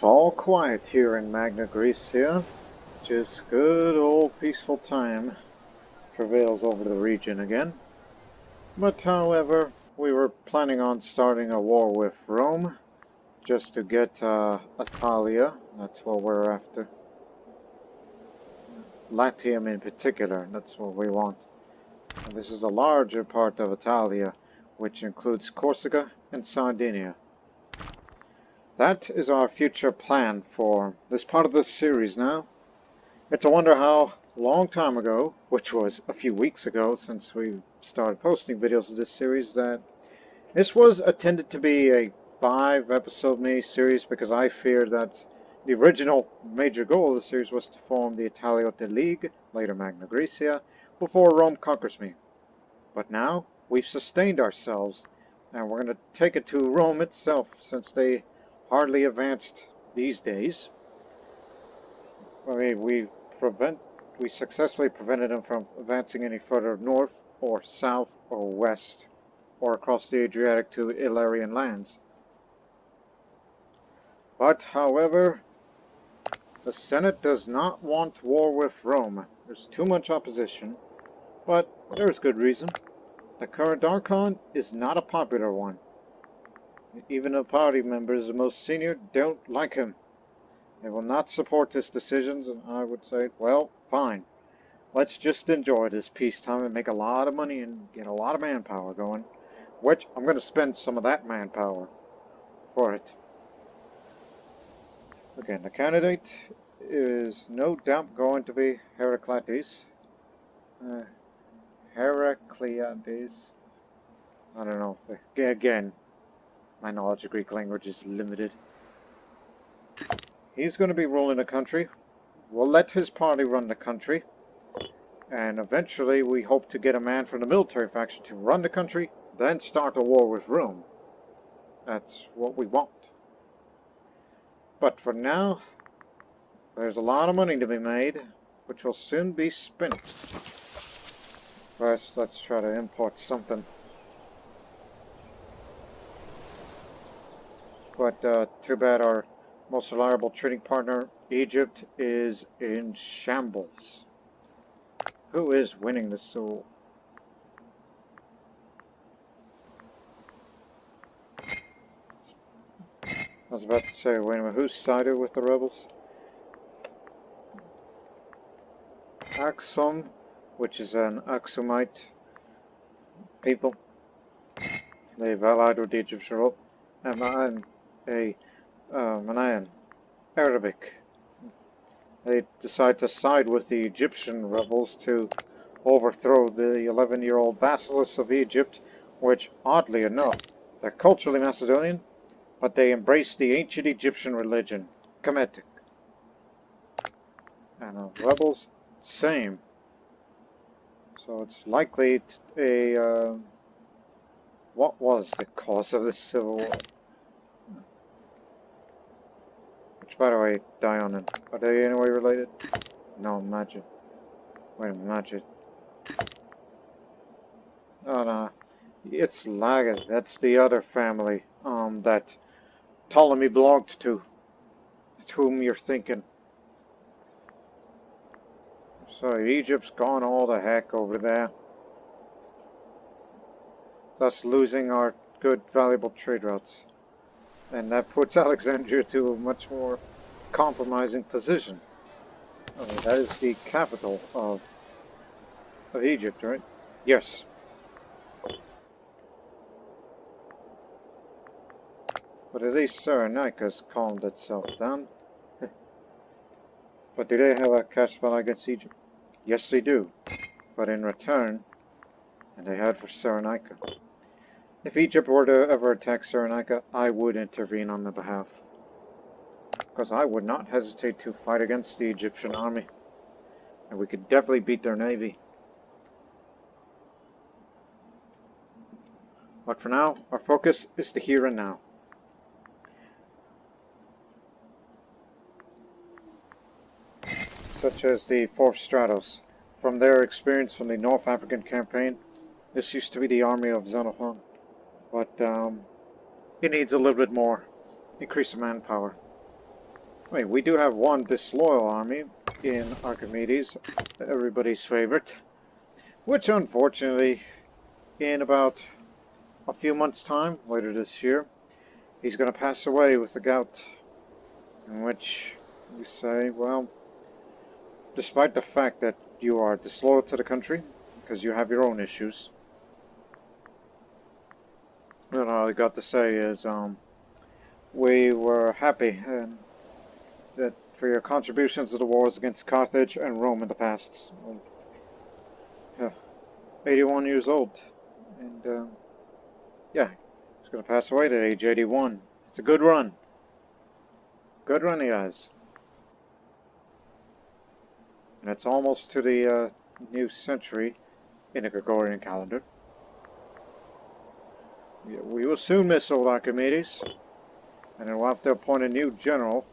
It's all quiet here in Magna Graecia. Just good old peaceful time prevails over the region again. But however, we were planning on starting a war with Rome, just to get Italia. That's what we're after. Latium in particular, that's what we want. And this is a larger part of Italia, which includes Corsica and Sardinia. That is our future plan for this part of the series now. It's a wonder how long time ago, which was a few weeks ago since we started posting videos of this series, that this was intended to be a 5-episode mini-series because I feared that the original major goal of the series was to form the Siciliote League, later Magna Graecia, before Rome conquers me. But now, we've sustained ourselves, and we're going to take it to Rome itself, since they hardly advanced these days. We successfully prevented them from advancing any further north, or south, or west, or across the Adriatic to Illyrian lands. But, however, the Senate does not want war with Rome. There's too much opposition, but there's good reason. The current Archon is not a popular one. Even the party members, the most senior, don't like him. They will not support his decisions, and I would say, well, fine. Let's just enjoy this peacetime and make a lot of money and get a lot of manpower going. Which, I'm going to spend some of that manpower for it. Again, the candidate is no doubt going to be Heraclides. Heraclides. I don't know. Again, my knowledge of Greek language is limited. He's going to be ruling the country. We'll let his party run the country. And eventually we hope to get a man from the military faction to run the country, then start a war with Rome. That's what we want. But for now, there's a lot of money to be made, which will soon be spent. First, let's try to import something. But too bad our most reliable trading partner, Egypt, is in shambles. Who is winning the soul? I was about to say, wait a minute, who's sided with the rebels? Axum, which is an Aksumite people. They've allied with the Egyptian rebel. And I'm a Manayan, Arabic. They decide to side with the Egyptian rebels to overthrow the 11-year-old basilisk of Egypt, which, oddly enough, they're culturally Macedonian, but they embrace the ancient Egyptian religion, Kemetic. And the rebels, same. So it's likely what was the cause of this civil war? Which, by the way, Dion, are they in any way related? No, Magid. Wait a minute, Magid. Oh no, it's Lagas. That's the other family that Ptolemy belonged to. It's whom you're thinking. So Egypt's gone all the heck over there, thus losing our good, valuable trade routes. And that puts Alexandria to a much more compromising position. That is the capital of Egypt, right? Yes. But at least Cyrenaica's calmed itself down. But do they have a cash spell against Egypt? Yes, they do. But in return, and they had for Cyrenaica. If Egypt were to ever attack Cyrenaica, I would intervene on their behalf. Because I would not hesitate to fight against the Egyptian army. And we could definitely beat their navy. But for now, our focus is the here and now. Such as the 4th Stratos. From their experience from the North African campaign, this used to be the army of Xenophon. But it needs a little bit more increase of manpower. I mean, we do have one disloyal army in Archimedes, everybody's favorite, which unfortunately, in about a few months' time, later this year, he's going to pass away with the gout. In which you say, well, despite the fact that you are disloyal to the country, because you have your own issues, then all I got to say is, we were happy that for your contributions to the wars against Carthage and Rome in the past. 81 years old, and yeah, he's going to pass away at age 81. It's a good run. Good run he has. And it's almost to the new century in the Gregorian calendar. We will soon miss old Archimedes, and then we'll have to appoint a new general.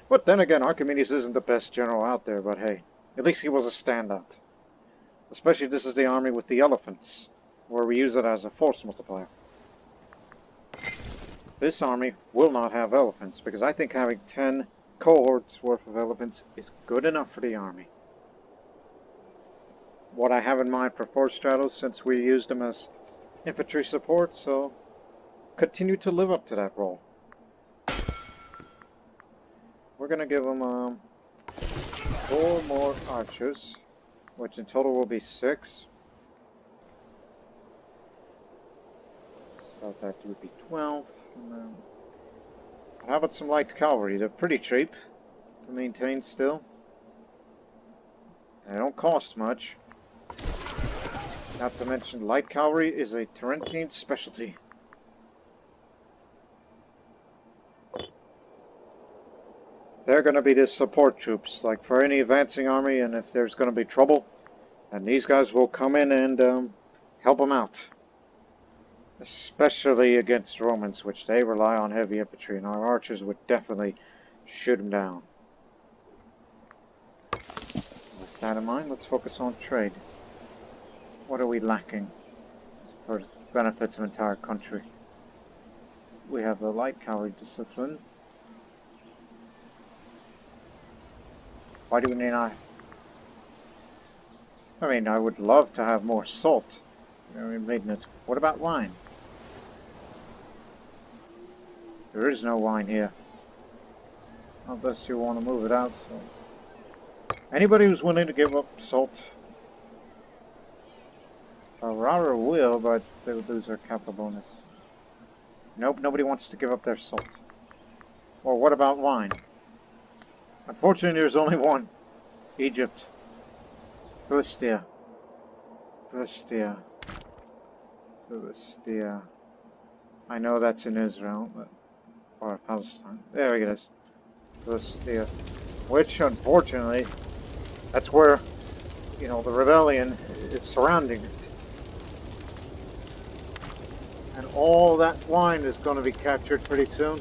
But then again, Archimedes isn't the best general out there, but hey, at least he was a standout. Especially this is the army with the elephants, where we use it as a force multiplier. This army will not have elephants, because I think having 10 cohorts worth of elephants is good enough for the army. What I have in mind for Force Stratos, since we used them as infantry support, so continue to live up to that role. We're going to give them 4 more archers, which in total will be 6. So that would be 12. And then, how about some light cavalry? They're pretty cheap to maintain still. They don't cost much. Not to mention, light cavalry is a Tarentine specialty. They're going to be the support troops, like for any advancing army, and if there's going to be trouble, then these guys will come in and help them out. Especially against Romans, which they rely on heavy infantry, and our archers would definitely shoot them down. With that in mind, let's focus on trade. What are we lacking for the benefits of entire country? We have the light cavalry discipline. Why do we not? I mean, I would love to have more salt. Maintenance. What about wine? There is no wine here. Unless you want to move it out, so. Anybody who's willing to give up salt? Ferrara will, but they would lose their capital bonus. Nope, nobody wants to give up their salt. Well, what about wine? Unfortunately, there's only one. Egypt. Philistia. Philistia. Philistia. I know that's in Israel, but... or Palestine. There it is. Philistia. Which, unfortunately, that's where, you know, the rebellion is surrounding it. And all that wine is going to be captured pretty soon.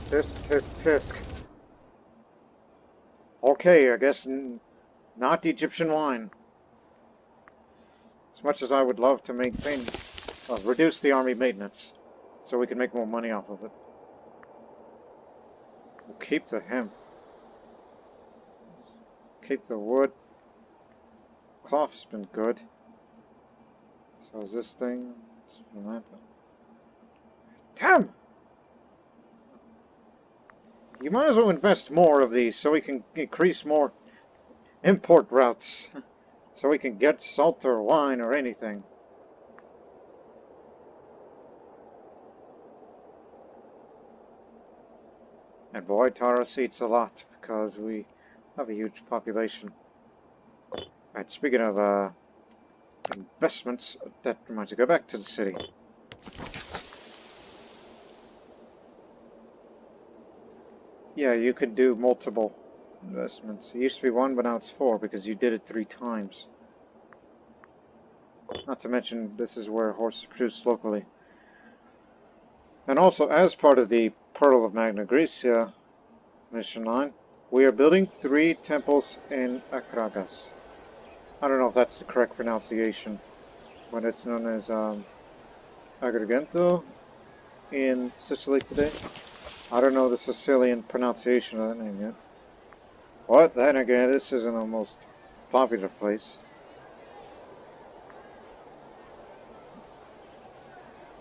Tisk, tisk, tisk. Okay, I guess not the Egyptian wine. As much as I would love to maintain, reduce the army maintenance, so we can make more money off of it. We'll keep the hemp. Keep the wood. Cloth's been good. So is this thing? Damn! You might as well invest more of these so we can increase more import routes. So we can get salt or wine or anything. And boy, Taurus eats a lot because we have a huge population. Alright, speaking of investments, that reminds me, go back to the city. Yeah, you could do multiple investments. It used to be 1, but now it's 4 because you did it 3 times. Not to mention, this is where horses are produced locally. And also, as part of the Pearl of Magna Graecia mission line, we are building 3 temples in Akragas. I don't know if that's the correct pronunciation, but it's known as Agrigento in Sicily today. I don't know the Sicilian pronunciation of that name yet. What? Then again, this isn't the most popular place.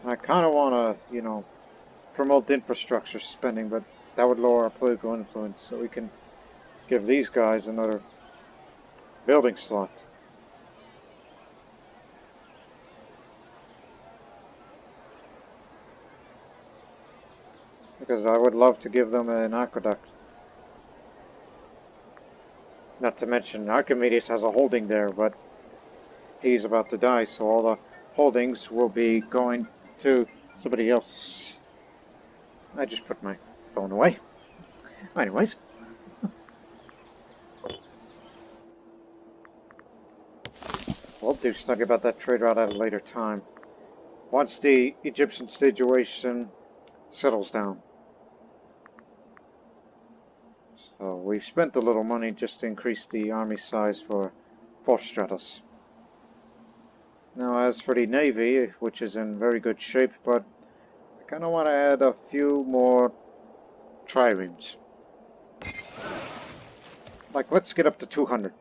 I kind of want to, you know, promote infrastructure spending, but that would lower our political influence, so we can give these guys another building slot. Because I would love to give them an aqueduct. Not to mention, Archimedes has a holding there, but he's about to die, so all the holdings will be going to somebody else. I just put my phone away. Anyways. We'll do something about that trade route at a later time. Once the Egyptian situation settles down. So we've spent a little money just to increase the army size for Stratus. Now as for the navy, which is in very good shape, but I kind of want to add a few more triremes. Like, let's get up to 200.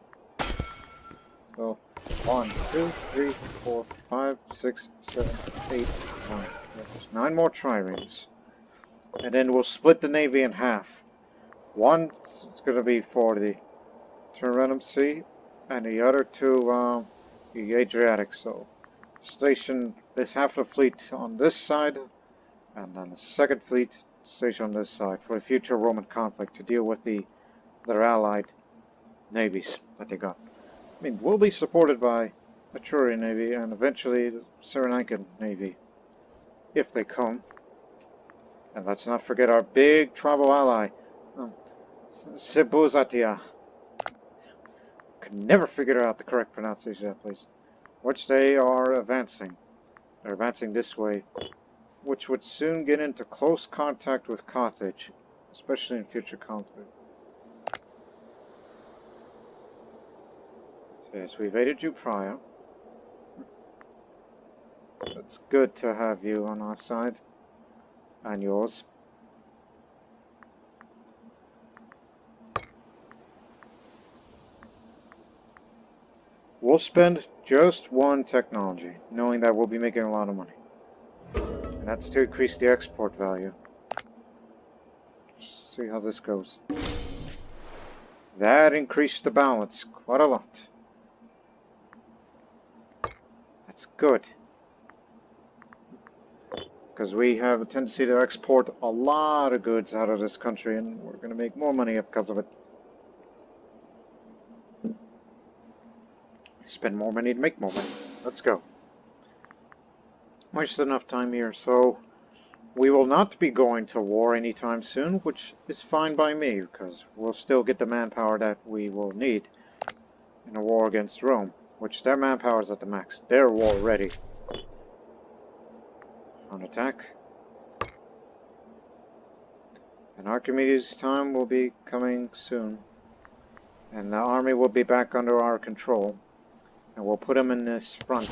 So, 1, 2, 3, 4, 5, 6, 7, 8, 9. There's 9 more triremes. And then we'll split the navy in half. One is going to be for the Tarentum Sea, and the other two, the Adriatic. So, station this half of the fleet on this side, and then the second fleet station on this side for the future Roman conflict to deal with their allied navies that they got. I mean, we'll be supported by the Etrurian Navy and eventually the Cyrenaican Navy, if they come. And let's not forget our big tribal ally, Sibuzatia. Can never figure out the correct pronunciation of that place. Which they are advancing. They're advancing this way, which would soon get into close contact with Carthage, especially in future conflict. Yes, we've aided you prior. It's good to have you on our side. And yours. We'll spend just one technology, knowing that we'll be making a lot of money. And that's to increase the export value. Let's see how this goes. That increased the balance quite a lot. That's good. Because we have a tendency to export a lot of goods out of this country, and we're going to make more money because of it. Spend more money to make more money. Let's go. Wasted enough time here, so we will not be going to war anytime soon, which is fine by me, because we'll still get the manpower that we will need in a war against Rome, which their manpower is at the max. They're war ready. On attack. And Archimedes' time will be coming soon. And the army will be back under our control. And we'll put them in this front.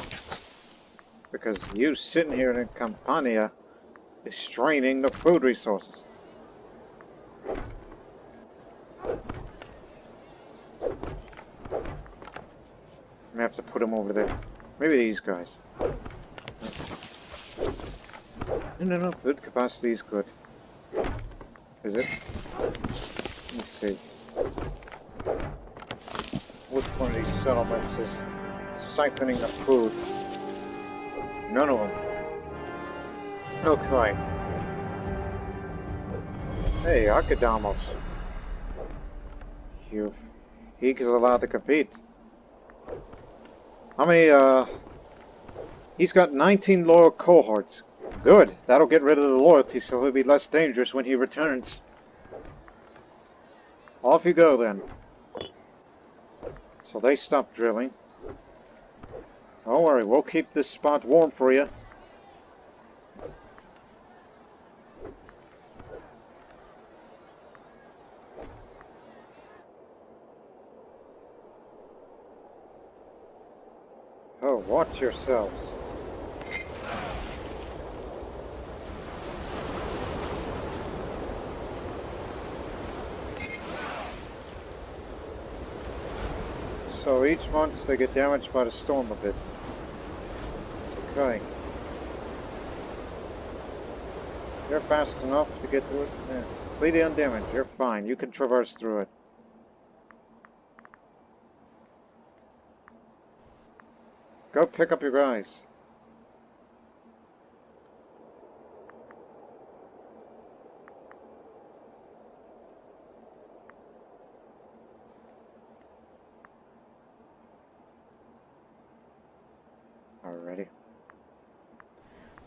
Because you sitting here in Campania is straining the food resources. I have to put them over there. Maybe these guys. No, food capacity is good. Is it? Let's see. Which one of these settlements is siphoning the food? None of them. Okay. Hey, Archidamos. He is allowed to compete. How many, he's got 19 loyal cohorts. Good. That'll get rid of the loyalty, so he'll be less dangerous when he returns. Off you go, then. So they stopped drilling. Don't worry, we'll keep this spot warm for you. Oh, watch yourselves. So each month they get damaged by the storm a bit. Okay. You're fast enough to get through it. Yeah. Completely undamaged. You're fine. You can traverse through it. Go pick up your guys. Alrighty.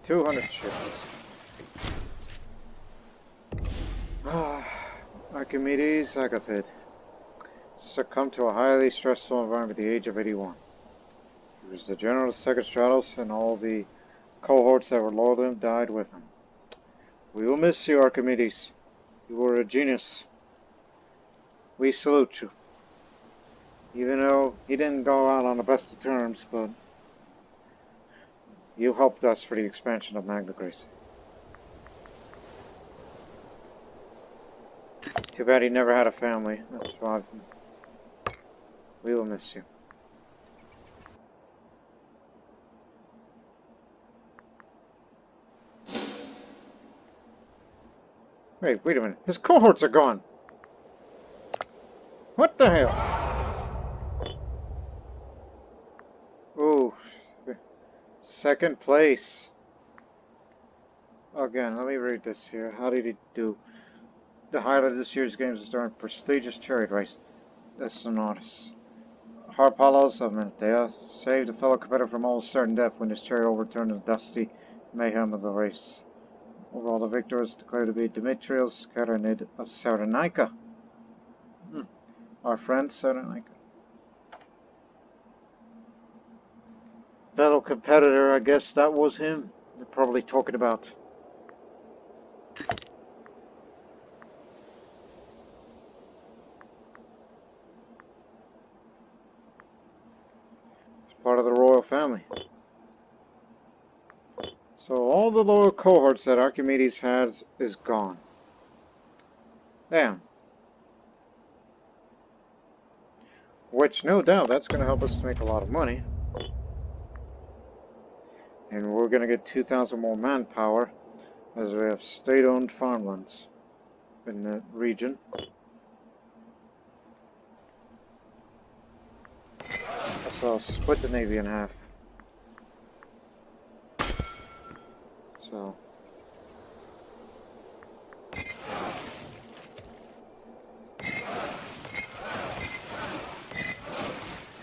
200 ships. Archimedes Agathid succumbed to a highly stressful environment at the age of 81. He was the general of Second Stratos, and all the cohorts that were loyal to him died with him. We will miss you, Archimedes. You were a genius. We salute you. Even though he didn't go out on the best of terms, but you helped us for the expansion of Magna Graecia. Too bad he never had a family that survived him. We will miss you. Wait a minute. His cohorts are gone. What the hell? Ooh. Second place. Again, let me read this here. How did he do? The highlight of this year's games is during prestigious chariot race. The Sonatus. Harpalos of Menthea saved a fellow competitor from almost certain death when his chariot overturned in the dusty mayhem of the race. Overall, the victor is declared to be Demetrios Karanid of Salonika. Our friend Salonika. Fellow competitor, I guess that was him. They're probably talking about. Part of the royal family. So all the lower cohorts that Archimedes has is gone. Damn. Which, no doubt, that's going to help us to make a lot of money. And we're going to get 2,000 more manpower, as we have state-owned farmlands in the region. So I'll split the Navy in half. So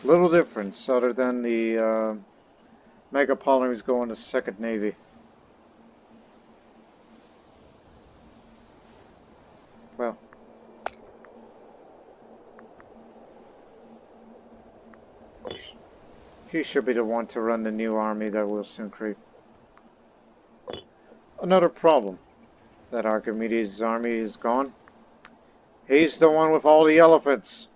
little difference other than the Megapolymies going to Second Navy. Well, he should be the one to run the new army that will soon create. Another problem that Archimedes' army is gone. He's the one with all the elephants.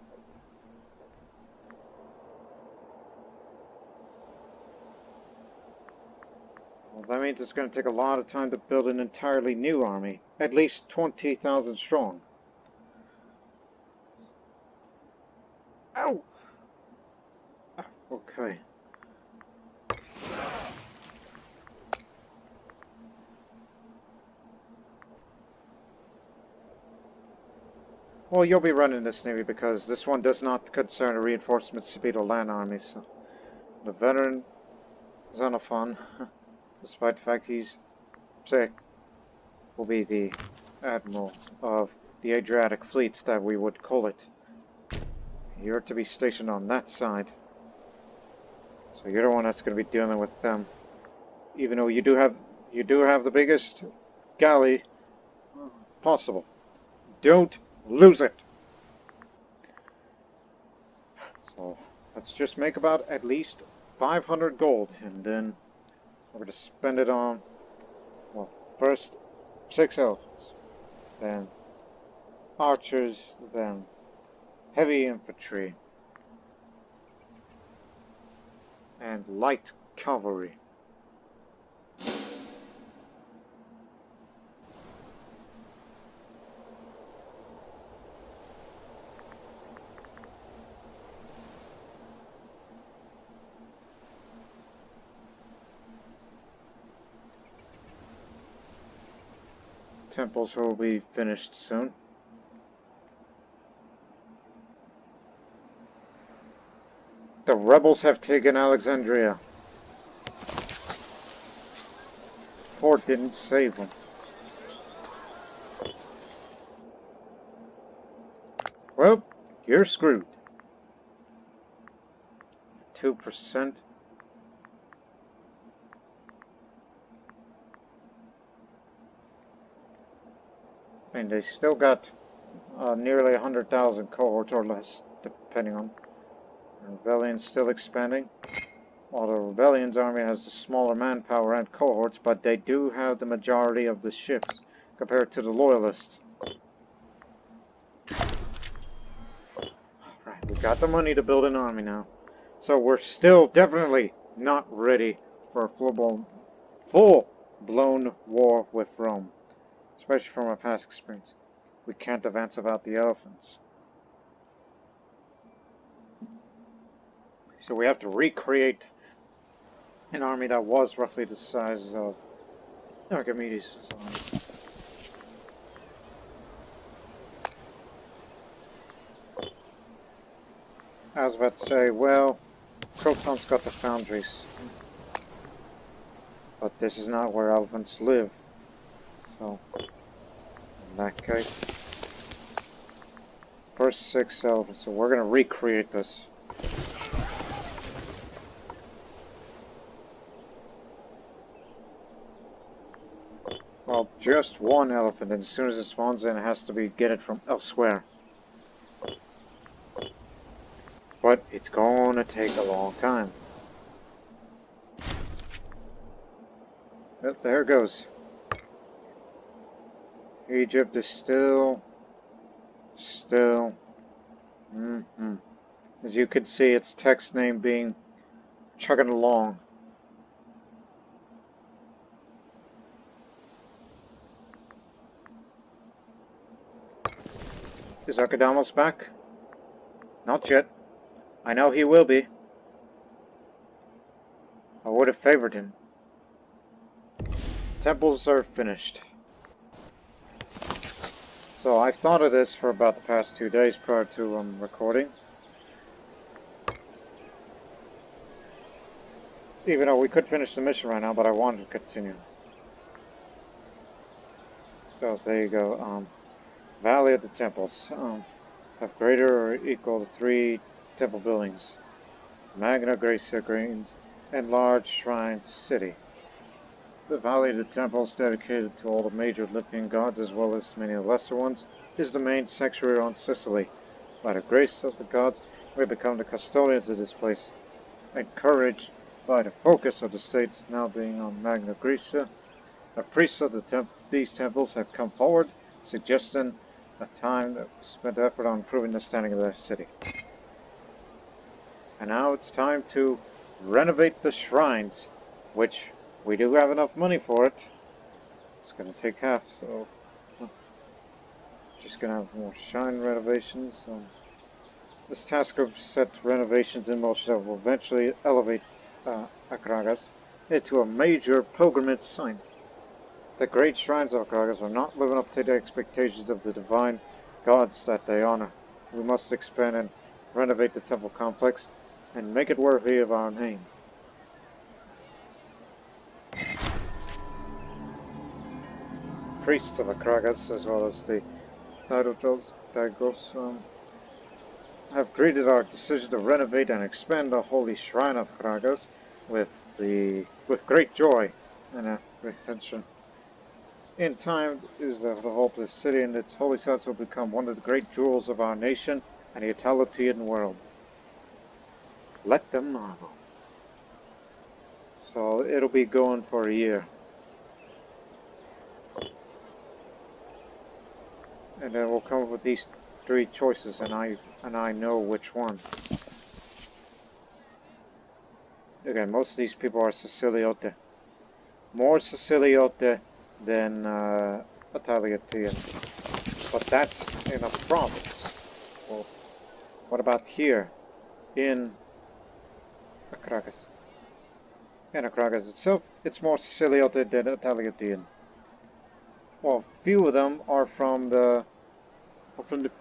Well, that means it's going to take a lot of time to build an entirely new army. At least 20,000 strong. Ow! Okay. Well, you'll be running this navy because this one does not concern a reinforcement Speedo land army. So the veteran Xenophon, despite the fact he's sick, will be the admiral of the Adriatic fleet that we would call it. You're to be stationed on that side. So you're the one that's going to be dealing with them. Even though you do have the biggest galley possible. Don't lose it. So let's just make about at least 500 gold, and then we're going to spend it on, well, first 6 elephants, then archers, then heavy infantry, and light cavalry. temples will be finished soon. The rebels have taken Alexandria. Fort didn't save them. Well, you're screwed. 2%. And they still got nearly 100,000 cohorts or less, depending on. The rebellion's still expanding. While the rebellion's army has the smaller manpower and cohorts, but they do have the majority of the ships compared to the loyalists. Right, we got the money to build an army now. So we're still definitely not ready for a full-blown war with Rome. Especially from our past experience. We can't advance without the elephants. So we have to recreate an army that was roughly the size of Archimedes. I was about to say, well, Croton's got the foundries. But this is not where elephants live. So, in that case, first 6 elephants. So we're going to recreate this. Well, just one elephant, and as soon as it spawns in, it has to get it from elsewhere. But it's going to take a long time. Yep, there it goes. Egypt is still. As you can see, its text name being chugging along. Is Archidamos back? Not yet. I know he will be. I would have favored him. Temples are finished. So I've thought of this for about the past 2 days prior to recording. Even though we could finish the mission right now, but I wanted to continue. So there you go. Valley of the Temples. Have greater or equal to 3 temple buildings. Magna Graecia Greens and large shrine city. The Valley of the Temples, dedicated to all the major Olympian gods as well as many of the lesser ones, is the main sanctuary on Sicily. By the grace of the gods, we have become the custodians of this place. Encouraged by the focus of the states now being on Magna Graecia, the priests of these temples have come forward, suggesting a time that spent effort on improving the standing of their city. And now it's time to renovate the shrines, which we do have enough money for it. It's going to take half, so just going to have more shrine renovations. This task group set renovations in motion that will eventually elevate Akragas into a major pilgrimage site. The great shrines of Akragas are not living up to the expectations of the divine gods that they honor. We must expand and renovate the temple complex and make it worthy of our name. Priests of Akragas, as well as the Tarentum, have greeted our decision to renovate and expand the holy shrine of Akragas with great joy and apprehension. In time is the hope the city and its holy sites will become one of the great jewels of our nation and the Italian world. Let them marvel. So it'll be going for a year. And then we'll come up with these 3 choices, and I know which one. Again, most of these people are Siciliote. More Siciliote than Italian. But that's in a province. Well, what about here in Akragas? In Akragas itself, it's more Siciliote than Italian. Well, few of them are from the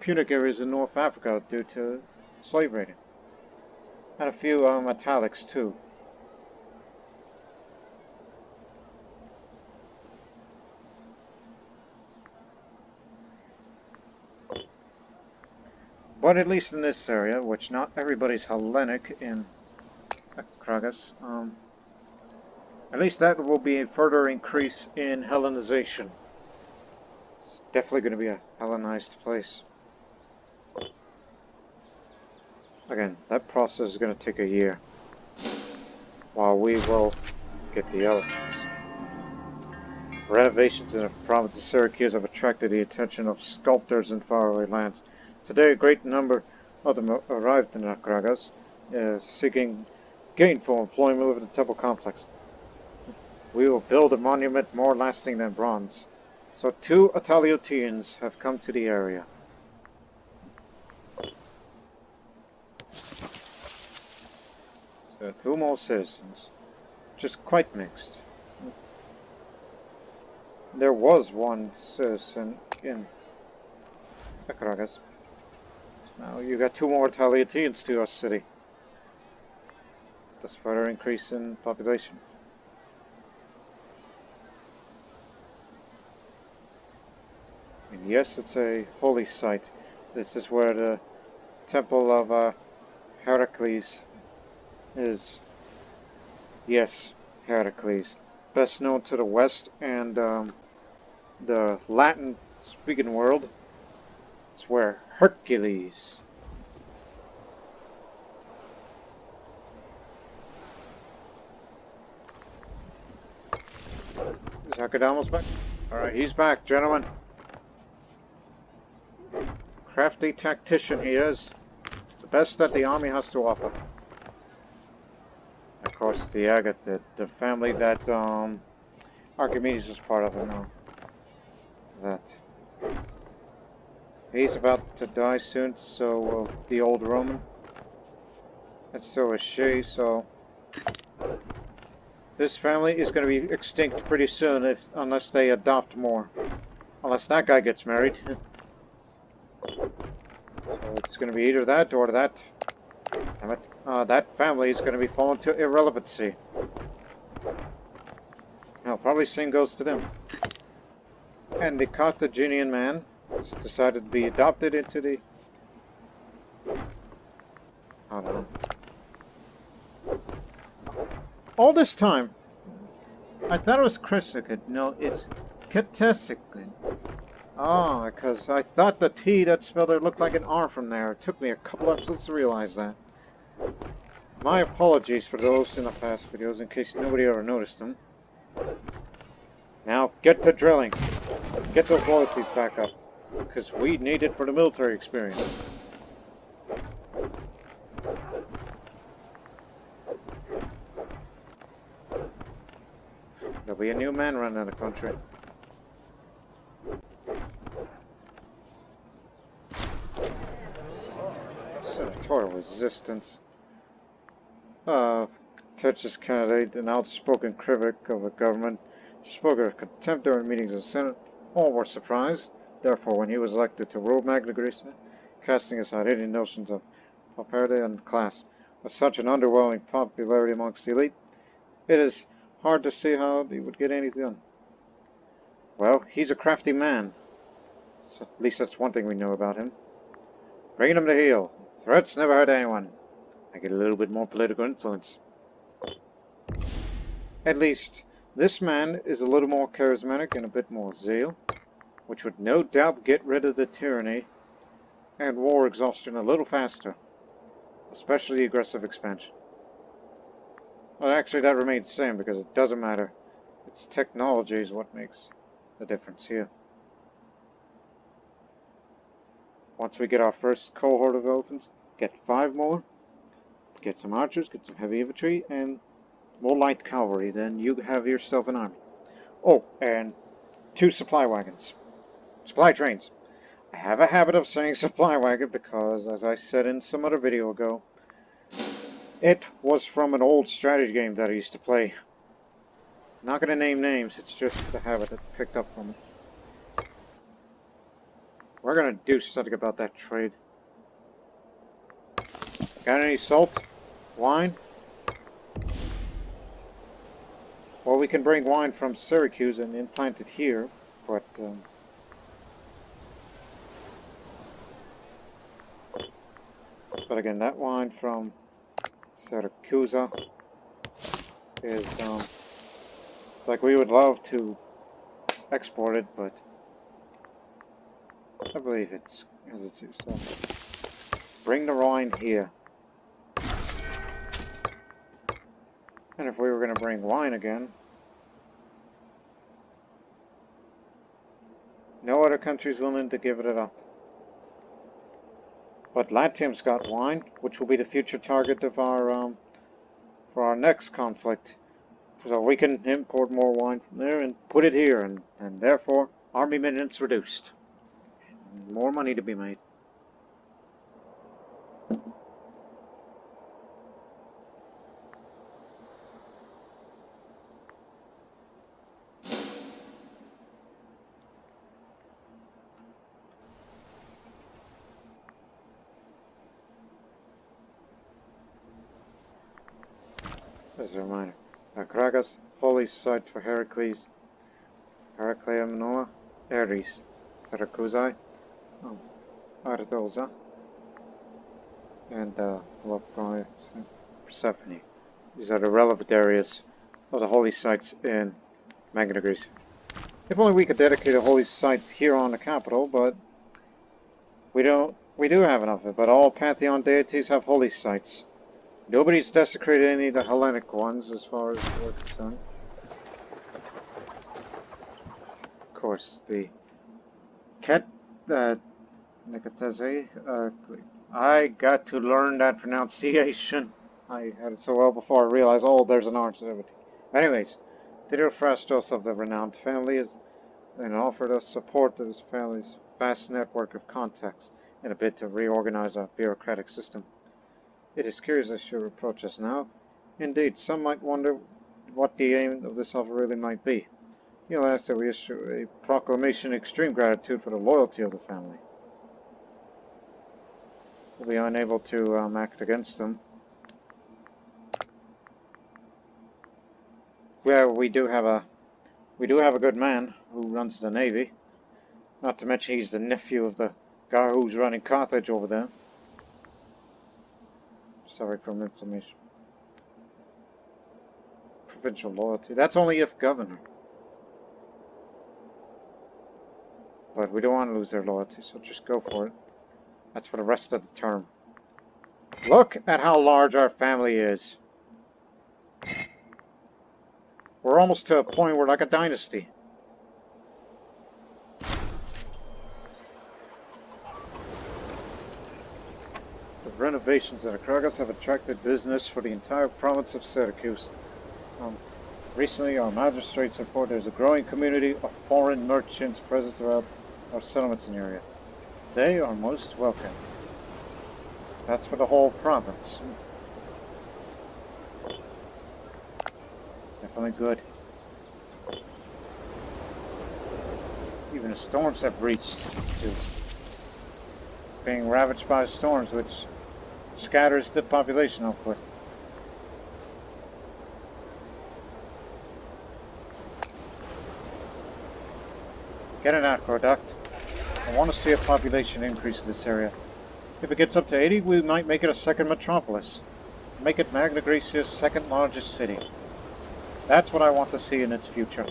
Punic areas in North Africa due to slave raiding. And a few italics too. But at least in this area, which not everybody's Hellenic in Akragas, at least that will be a further increase in Hellenization. It's definitely going to be a Hellenized place. Again, that process is going to take a year, while we will get the elephants. Renovations in the province of Syracuse have attracted the attention of sculptors in faraway lands. Today, a great number of them arrived in Akragas, seeking gainful employment within the temple complex. We will build a monument more lasting than bronze. So 2 Italiotians have come to the area. So 2 more citizens. Just quite mixed. There was 1 citizen in Akragas. Now you got 2 more Italiotians to our city. Thus further increase in population. And yes, it's a holy site. This is where the temple of Heracles is. Yes, Heracles. Best known to the west and the Latin-speaking world. It's where Hercules. Is Akadamo's back? Alright, he's back, gentlemen. Crafty tactician he is. The best that the army has to offer. Of course, the Agathid, the family that Archimedes was part of, I know. That. He's about to die soon, so will the old Roman. And so is she, so this family is going to be extinct pretty soon unless they adopt more. Unless that guy gets married. So it's going to be either that or that. Damn it. That family is going to be fallen to irrelevancy. Now, probably same goes to them. And the Carthaginian man has decided to be adopted into the... I don't know. All this time, I thought it was Chrysicid. No, it's Catesicid. Ah, because I thought the T that spelled it looked like an R from there. It took me a couple episodes to realize that. My apologies for those in the past videos, in case nobody ever noticed them. Now, get to drilling. Get those loyalties back up. Because we need it for the military experience. There'll be a new man running the country. Senatorial resistance. Texas candidate, an outspoken critic of the government, spoke of contempt during meetings in the Senate. All were surprised, therefore, when he was elected to rule Magna Graecia, casting aside any notions of property and class. With such an underwhelming popularity amongst the elite, it is hard to see how he would get anything done. Well, he's a crafty man. So at least that's one thing we know about him. Bringing him to heel. Threats never hurt anyone. I get a little bit more political influence. At least, this man is a little more charismatic and a bit more zeal, which would no doubt get rid of the tyranny and war exhaustion a little faster, especially aggressive expansion. Well, actually, that remains the same because it doesn't matter. It's technology is what makes the difference here. Once we get our first cohort of elephants, get 5 more, get some archers, get some heavy infantry, and more light cavalry, then you have yourself an army. Oh, and 2 supply wagons. Supply trains. I have a habit of saying supply wagon because, as I said in some other video ago, it was from an old strategy game that I used to play. Not going to name names, it's just the habit that I picked up from it. We're gonna do something about that trade. Got any salt? Wine? Well, we can bring wine from Syracuse and implant it here, but again, that wine from Syracuse is like we would love to export it, but I believe it's hesitant. So bring the wine here. And if we were going to bring wine again, no other country's willing to give it up. But Latium's got wine, which will be the future target of our for our next conflict. So we can import more wine from there and put it here, and therefore army maintenance reduced. More money to be made. As a reminder, Akragas, holy site for Heracles, Heracleum Noah, Ares, Syracuse, Arthosa, and Persephone. These are the relevant areas of the holy sites in Magna Graecia. If only we could dedicate a holy site here on the capital, but we don't. We do have enough of it, but all pantheon deities have holy sites. Nobody's desecrated any of the Hellenic ones, as far as we're concerned. Of course, the Nicotese, I got to learn that pronunciation. I had it so well before I realized, oh, there's an R to everything. Anyways, Theodorastos of the renowned family is and offered us support to his family's vast network of contacts in a bid to reorganize our bureaucratic system. It is curious they should approach us now. Indeed, some might wonder what the aim of this offer really might be. He'll ask that we issue a proclamation of extreme gratitude for the loyalty of the family. We'll be unable to act against them. Yeah, we do have a good man who runs the navy. Not to mention he's the nephew of the guy who's running Carthage over there. Sorry for information. Provincial loyalty. That's only if governor. But we don't want to lose their loyalty, so just go for it. That's for the rest of the term. Look at how large our family is. We're almost to a point where we're like a dynasty. The renovations at Akragas have attracted business for the entire province of Syracuse. Recently, our magistrates report there's a growing community of foreign merchants present throughout our settlements in the area. They are most welcome. That's for the whole province. Definitely good. Even the storms have reached to being ravaged by storms, which scatters the population output. Get an aqueduct. I want to see a population increase in this area. If it gets up to 80, we might make it a second metropolis. Make it Magna Graecia's second largest city. That's what I want to see in its future.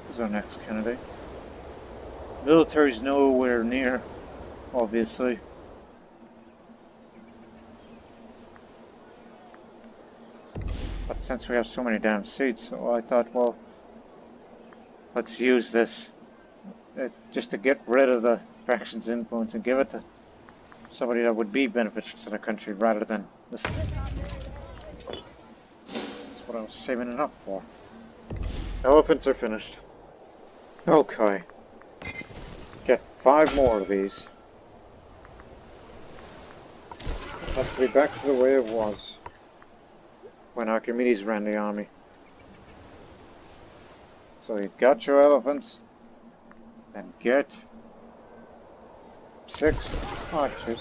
Who's our next candidate? Military's nowhere near, obviously. But since we have so many damn seats, so I thought, well, let's use this just to get rid of the faction's influence and give it to somebody that would be beneficial to the country rather than this. That's what I was saving it up for. Elephants are finished. Okay. Get 5 more of these. Have to be back to the way it was when Archimedes ran the army. So you got your elephants, then get 6 archers.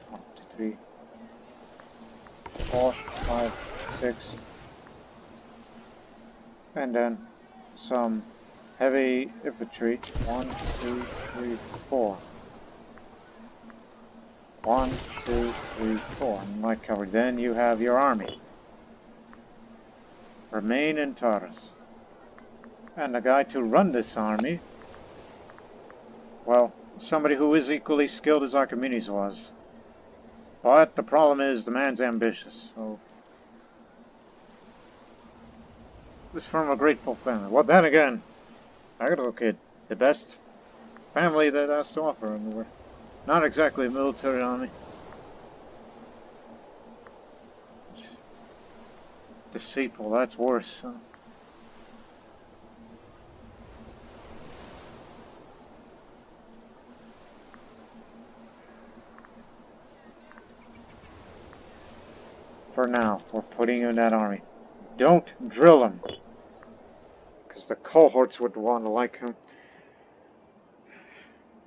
1, 2, 3, 4, 5, 6. And then some heavy infantry. 1, 2, 3, 4. 1, 2, 3, 4. And light cavalry. Then you have your army. Remain in Taurus. And the guy to run this army, well, somebody who is equally skilled as Archimedes was. But the problem is the man's ambitious. So was from a grateful family. Well, then again, I gotta look at the best family that has to offer, and we're not exactly a military army. It's deceitful, that's worse. Huh? For now, we're putting you in that army. Don't drill him, because the cohorts would want to like him.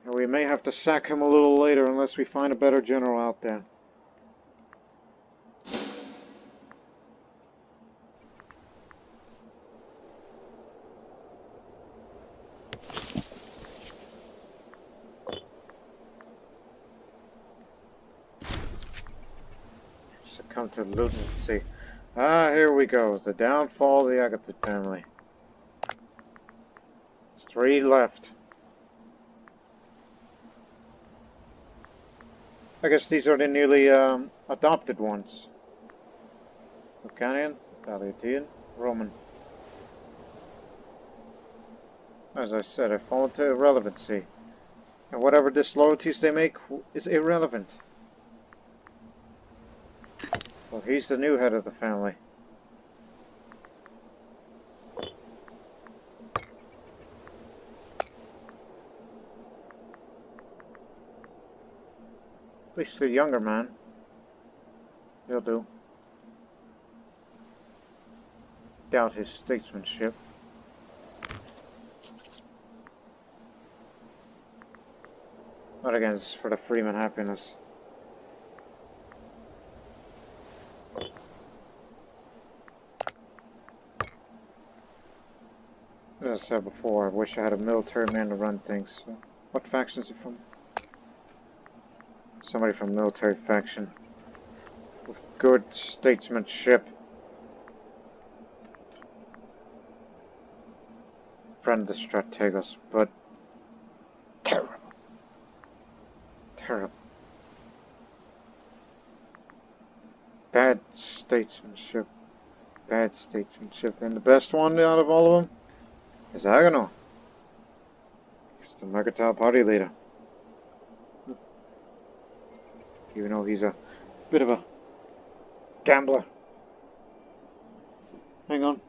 And we may have to sack him a little later unless we find a better general out there. Succumb to lunacy. Ah, here we go. The downfall of the Agatha family. There's 3 left. I guess these are the newly adopted ones. Lucanian, Siciliote, Roman. As I said, I fall into irrelevancy. And whatever disloyalties they make is irrelevant. Well, he's the new head of the family. At least the younger man. He'll do. Doubt his statesmanship. But again, it's for the freeman happiness. As I said before, I wish I had a military man to run things. So, what faction is he from? Somebody from military faction. With good statesmanship. Friend the Strategos, but terrible. Terrible. Bad statesmanship. Bad statesmanship. And the best one out of all of them is Agonal. He's the Mercantile Party leader. Even though he's a bit of a gambler. Hang on.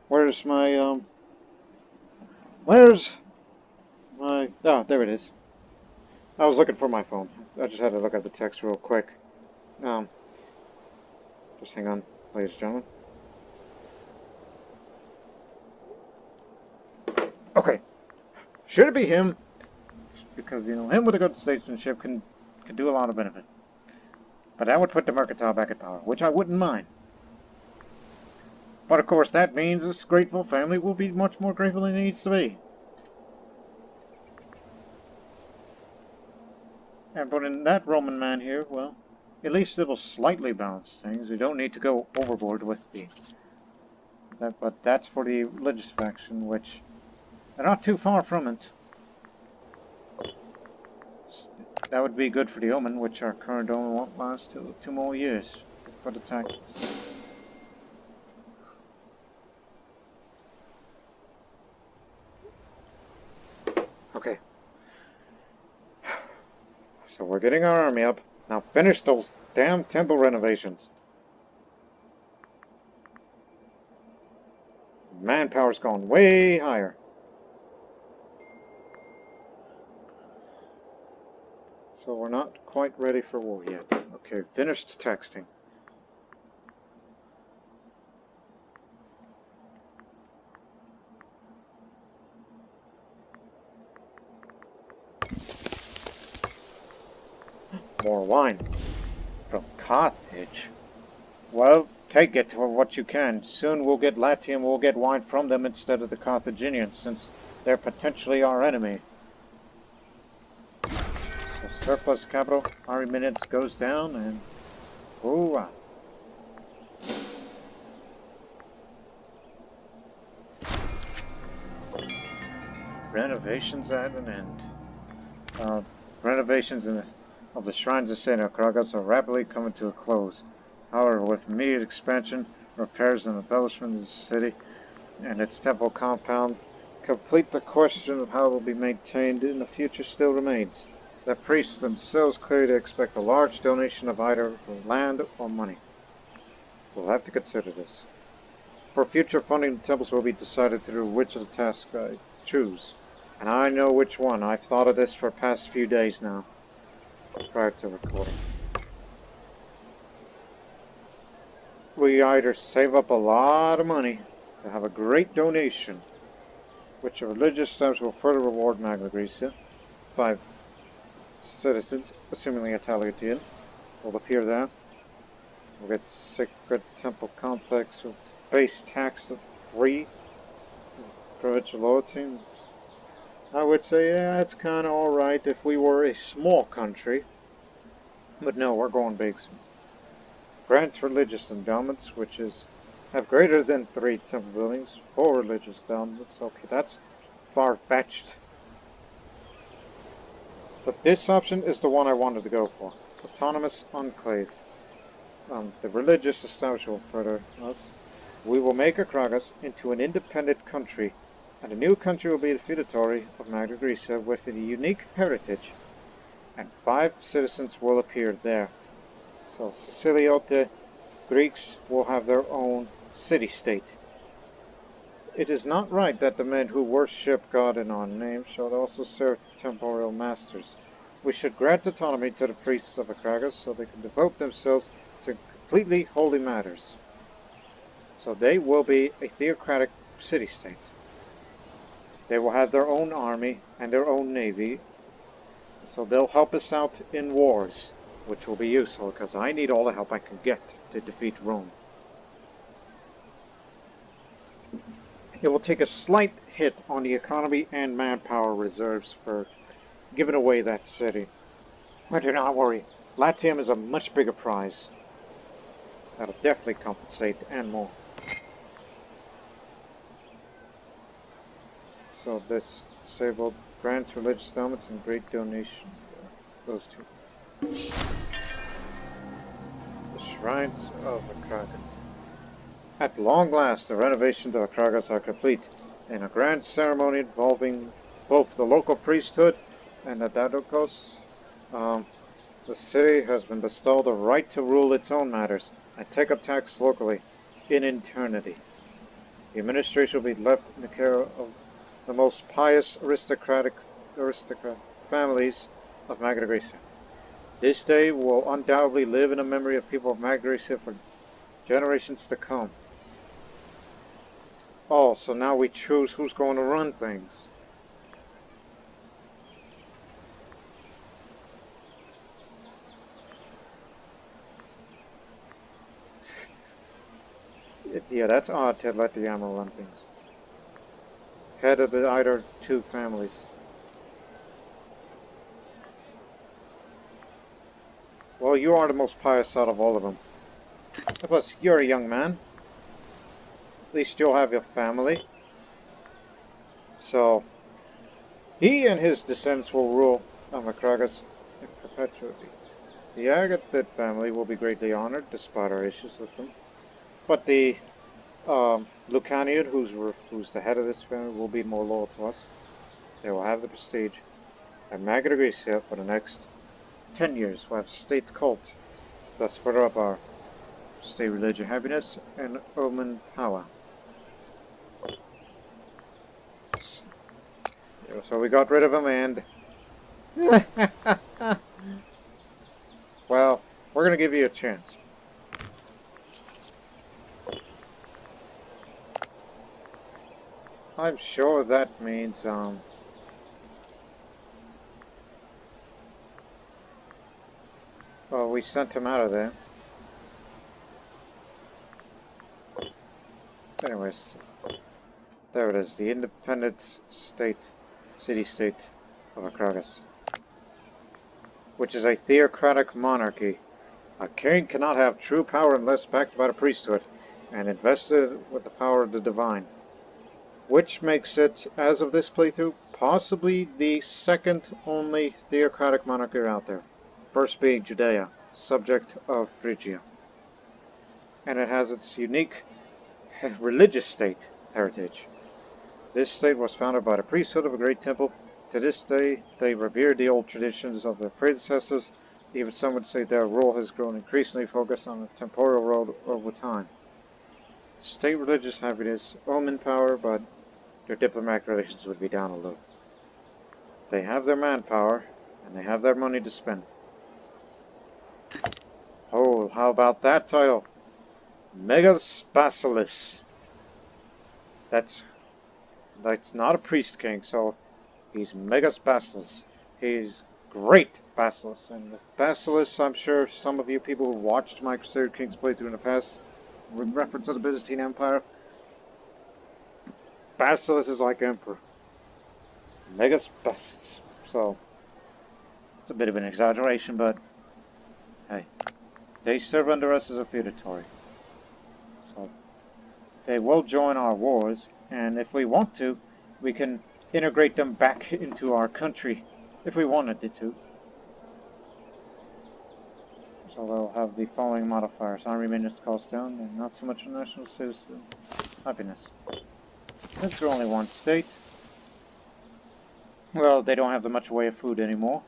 Where's my, Where's my... Oh, there it is. I was looking for my phone. I just had to look at the text real quick. Just hang on, ladies and gentlemen. Okay. Should it be him? Because, you know, him with a good statesmanship can do a lot of benefit. But that would put the Mercantile back in power, which I wouldn't mind. But of course, that means this grateful family will be much more grateful than it needs to be. And but in that Roman man here, well, at least it will slightly balance things. We don't need to go overboard with but that's for the religious faction, which they're not too far from it. That would be good for the Omen, which our current Omen won't last till 2 more years for the taxes. Okay. So we're getting our army up. Now finish those damn temple renovations. Manpower's gone way higher. So we're not quite ready for war yet. Okay, finished texting. More wine. From Carthage? Well, take it for what you can. Soon we'll get Latium, we'll get wine from them instead of the Carthaginians, since they're potentially our enemy. So surplus capital, our minutes goes down, and hoorah. Renovations at an end. Renovations of the shrines of St. Akragas are rapidly coming to a close. However, with immediate expansion, repairs and embellishment of the city and its temple compound complete, the question of how it will be maintained in the future still remains. The priests themselves clearly expect a large donation of either land or money. We'll have to consider this. For future funding, the temples will be decided through which of the tasks I choose. And I know which one. I've thought of this for the past few days now, prior to recording. We either save up a lot of money to have a great donation, which a religious establishment will further reward Magna Graecia. 5 citizens, assumingly Italian, will appear there. We'll get sacred temple complex with base tax of 3 provincial loyalty. I would say, yeah, it's kind of alright if we were a small country. But no, we're going big. Grant religious endowments, which is have greater than 3 temple buildings. 4 religious endowments. Okay, that's far-fetched. But this option is the one I wanted to go for. Autonomous enclave. The religious establishment will further us. We will make Akragas into an independent country, and a new country will be the feudatory of Magna Graecia with a unique heritage, and 5 citizens will appear there. So Siciliote Greeks will have their own city-state. It is not right that the men who worship God in our name shall also serve temporal masters. We should grant autonomy to the priests of Akragas so they can devote themselves to completely holy matters. So they will be a theocratic city-state. They will have their own army and their own navy, so they'll help us out in wars, which will be useful because I need all the help I can get to defeat Rome. It will take a slight hit on the economy and manpower reserves for giving away that city. But do not worry, Latium is a much bigger prize. That'll definitely compensate and more. So this disabled grants religious endowments and great donation. Those 2. The shrines of Akragas. At long last, the renovations of Akragas are complete. In a grand ceremony involving both the local priesthood and the Dadokos, the city has been bestowed the right to rule its own matters and take up tax locally in eternity. The administration will be left in the care of the most pious aristocrat families of Magna Graecia. This day will undoubtedly live in the memory of people of Magna Graecia for generations to come. Oh, so now we choose who's going to run things. Yeah, that's odd to let the Yama run things. Head of the either 2 families. Well, you are the most pious out of all of them. Plus, you're a young man. At least you'll have your family. So, he and his descendants will rule Akragas in perpetuity. The Agathid family will be greatly honored, despite our issues with them. But the Lucanian, who's the head of this family, will be more loyal to us. They will have the prestige. And Magna Graecia, for the next 10 years, will have state cult, thus further up our state religion happiness and Roman power. So we got rid of him, and going to give you a chance. I'm sure that means, well, we sent him out of there. Anyways, there it is, the independent state, city-state of Akragas, which is a theocratic monarchy. A king cannot have true power unless backed by the priesthood and invested with the power of the divine, which makes it, as of this playthrough, possibly the second only theocratic monarchy out there. First being Judea, subject of Phrygia. And it has its unique religious state heritage. This state was founded by the priesthood of a great temple. To this day, they revere the old traditions of their predecessors. Even some would say their rule has grown increasingly focused on the temporal world over time. State religious happiness, omen power, but their diplomatic relations would be down a little. They have their manpower, and they have their money to spend. Oh, how about that title? Megas Basilis. That's not a priest king, so he's Megas Basilis. He's great Basilis. And the Basilis, I'm sure some of you people who watched my Crusader Kings playthrough in the past, with reference to the Byzantine Empire, Basilis is like Emperor. Megas Basilis. So, it's a bit of an exaggeration, but hey, they serve under us as a feudatory. So, they will join our wars, and if we want to, we can integrate them back into our country, if we wanted it to. So they'll have the following modifiers: army maintenance cost down, and not so much a national citizen happiness. Since they're only one state, well, they don't have that much way of food anymore.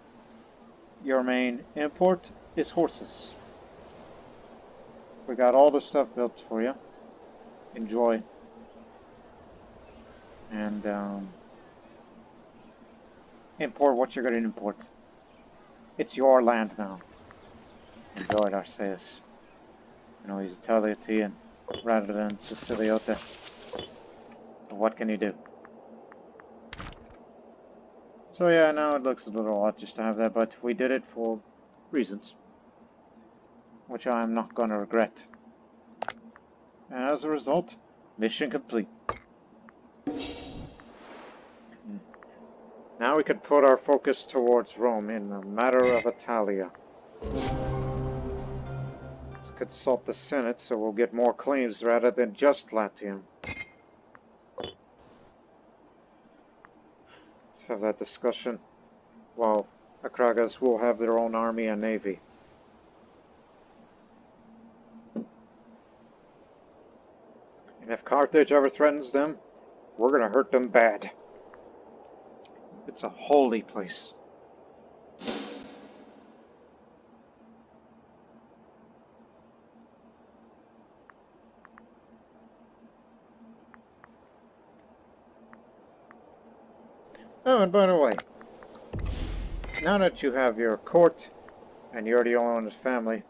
Your main import is horses. We got all the stuff built for you. Enjoy. And import what you're going to import. It's your land now. Enjoy it, Arceus. You know, he's Italian rather than Siciliote. But what can you do? So yeah, now it looks a little odd just to have that, but we did it for reasons, which I am not going to regret. And as a result, mission complete. Now we can put our focus towards Rome in the matter of Italia. Let's consult the Senate so we'll get more claims rather than just Latium. Let's have that discussion. Well, Akragas will have their own army and navy. And if Carthage ever threatens them, we're going to hurt them bad. It's a holy place. Oh, and by the way, now that you have your court, and you already own his family,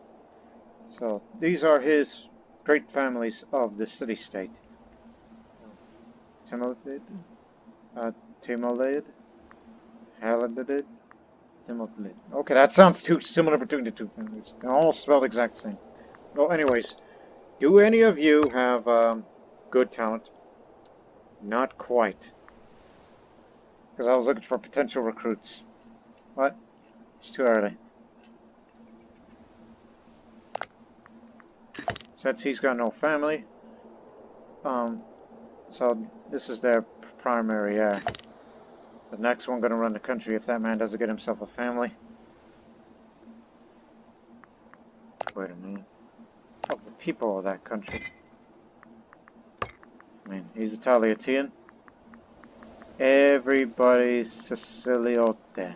so these are his great families of the city-state. Timolid, Hellenic, Timolid. Okay, that sounds too similar between the two families. They're all spelled exact same. Well, anyways, do any of you have good talent? Not quite. Because I was looking for potential recruits. What? It's too early. Since he's got no family, so this is their primary heir. The next one gonna run the country if that man doesn't get himself a family. Wait a minute. Of the people of that country. I mean, he's Italian. Everybody's Siciliote.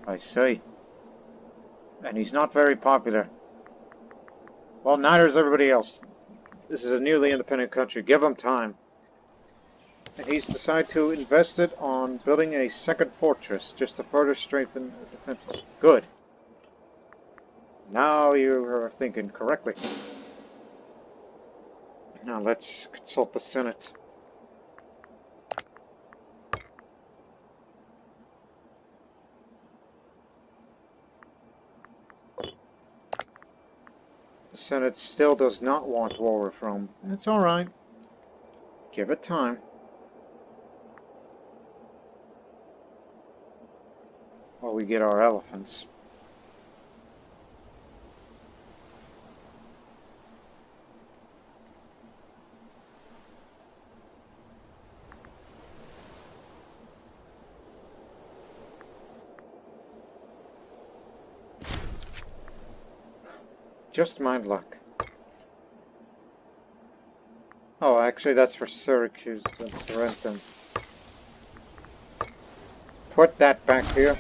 I see. And he's not very popular. Well, neither is everybody else. This is a newly independent country. Give them time. And he's decided to invest it on building a second fortress, just to further strengthen the defenses. Good. Now you are thinking correctly. Now let's consult the Senate. The Senate still does not want war reform. It's alright. Give it time. While we get our elephants. Just my luck. Oh, actually that's for Syracuse and Tarentum. Put that back here.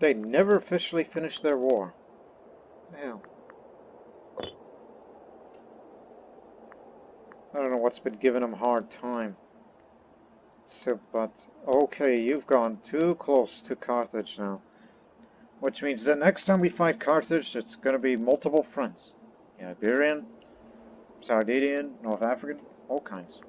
They never officially finished their war. Hell. I don't know what's been giving them a hard time. So, but, okay, you've gone too close to Carthage now. Which means that next time we fight Carthage, it's going to be multiple fronts. Iberian, Sardinian, North African, all kinds.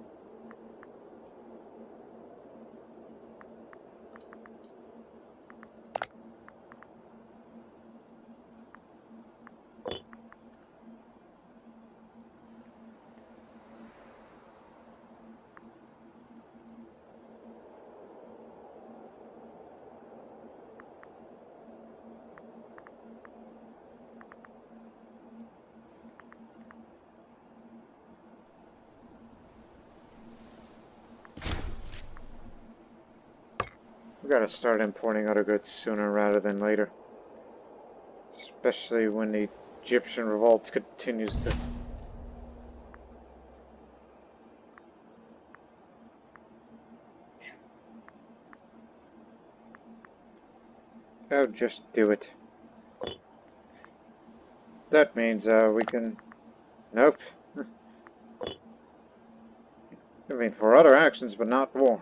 We gotta start importing other goods sooner rather than later. Especially when the Egyptian revolt continues to... Oh, just do it. That means we can... Nope. I mean, for other actions, but not war.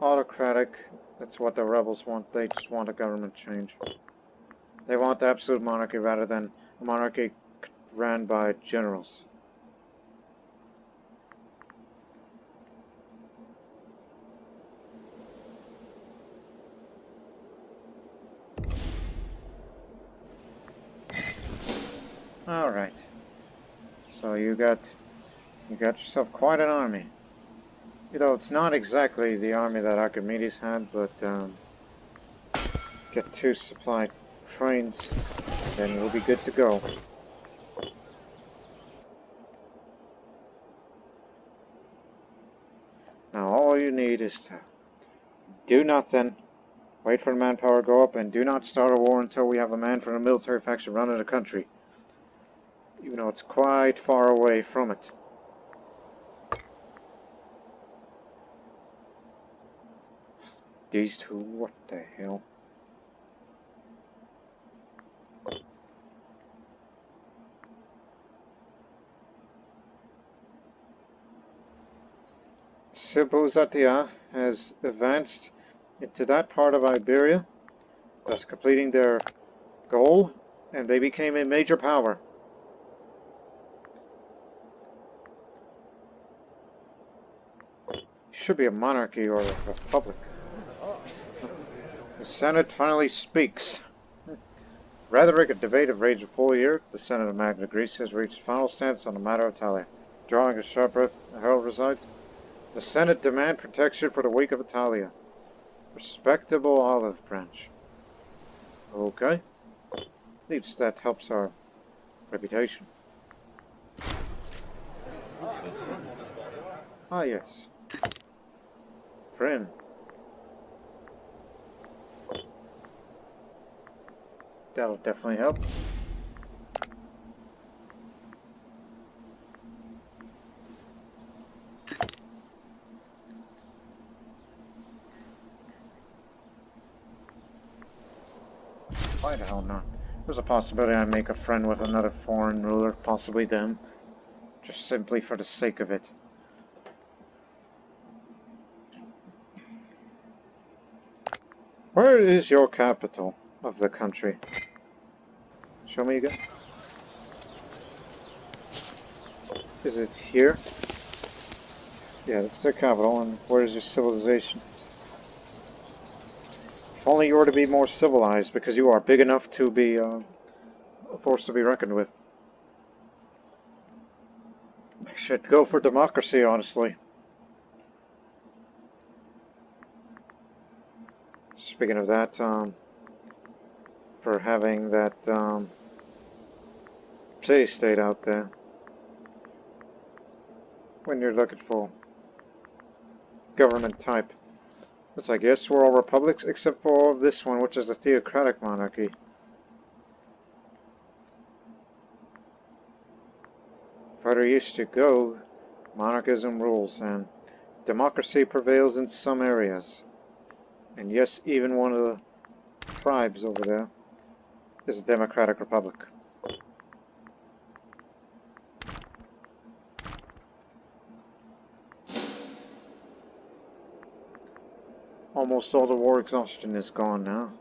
Autocratic, that's what the rebels want. They just want a government change. They want absolute monarchy rather than a monarchy ran by generals. Alright. So you got yourself quite an army. You know, it's not exactly the army that Archimedes had, but get 2 supply trains, then we'll be good to go. Now all you need is to do nothing, wait for the manpower to go up, and do not start a war until we have a man from a military faction running the country. Even though it's quite far away from it. These 2, what the hell? Siciliote has advanced into that part of Iberia, thus completing their goal, and they became a major power. Should be a monarchy or a republic. The Senate finally speaks. Rhetoric and debate have raged for 4 years. The Senate of Magna Graecia has reached final stance on the matter of Italia. Drawing a sharp breath, the herald resides. The Senate demand protection for the wake of Italia. Respectable olive branch. Okay. At least that helps our reputation. Ah, yes. Friend. That'll definitely help. Why the hell not? There's a possibility I make a friend with another foreign ruler, possibly them. Just simply for the sake of it. Where is your capital of the country? Show me again. Is it here? Yeah, that's the capital. And where is your civilization? If only you were to be more civilized, because you are big enough to be a force to be reckoned with. I should go for democracy, honestly. Speaking of that, for having that city-state out there, when you're looking for government type, it's like, yes, we're all republics, except for this one, which is a theocratic monarchy. Further east you go, monarchism rules, and democracy prevails in some areas. And yes, even one of the tribes over there is a democratic republic. Almost all the war exhaustion is gone now.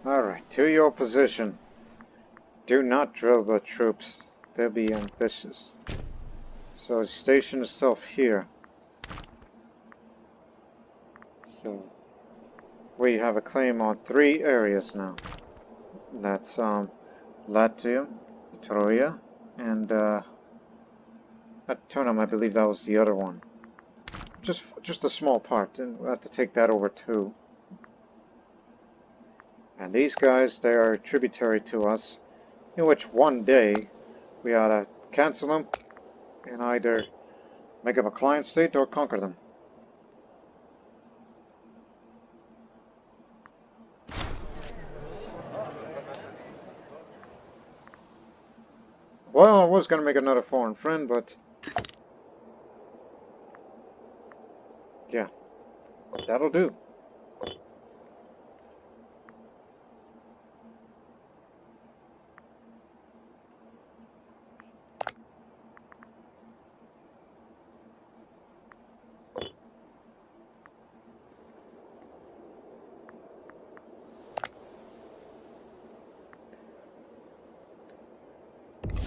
Alright, to your position. Do not drill the troops. They'll be ambitious. So station yourself here. So we have a claim on 3 areas now. That's Latium, Troia, and Autonomy. I believe that was the other one. Just a small part, and we'll have to take that over too. And these guys, they are tributary to us, in which one day we ought to cancel them and either make them a client state or conquer them. Well, I was going to make another foreign friend, but yeah, that'll do.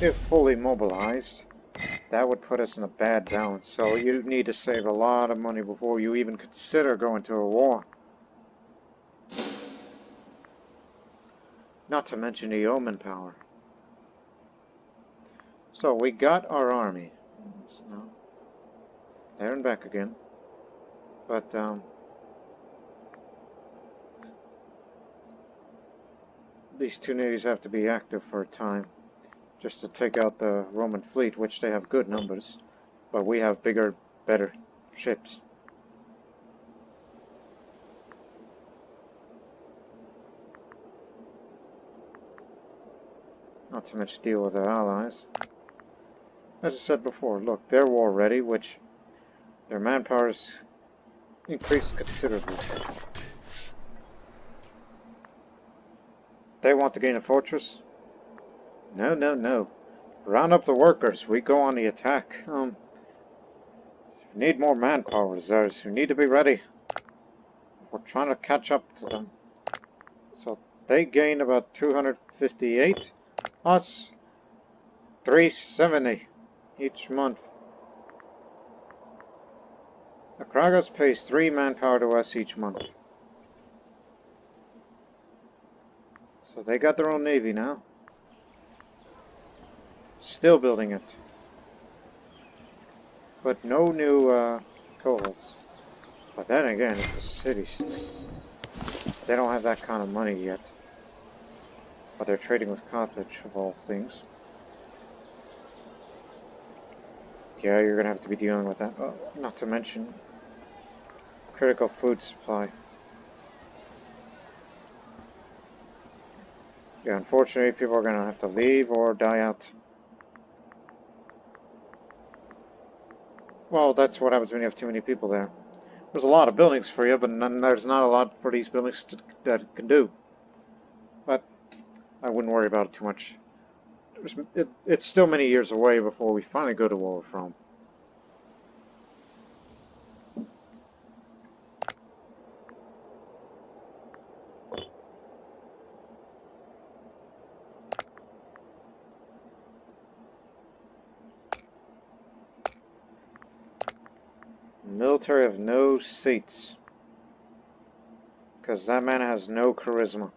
If fully mobilized, that would put us in a bad balance, so you need to save a lot of money before you even consider going to a war. Not to mention the yeoman power. So we got our army. No, there and back again. But these 2 navies have to be active for a time, just to take out the Roman fleet, which they have good numbers, but we have bigger, better ships. Not to much deal with our allies. As I said before, look, they're war ready, which their manpower is increased considerably. They want to gain a fortress? No, no, no. Round up the workers. We go on the attack. We need more manpower reserves. We need to be ready. We're trying to catch up to them. So they gain about 258. Us, 370 each month. Akragas pays 3 manpower to us each month. So they got their own navy now. Still building it. But no new cohorts. But then again, it's a city-state. They don't have that kind of money yet. But they're trading with Carthage, of all things. Yeah, you're gonna have to be dealing with that. Not to mention critical food supply. Yeah, unfortunately, people are gonna have to leave or die out. Well, that's what happens when you have too many people there. There's a lot of buildings for you, but there's not a lot for these buildings that it can do. But I wouldn't worry about it too much. It's still many years away before we finally go to war with Rome. Military have no seats. Because that man has no charisma.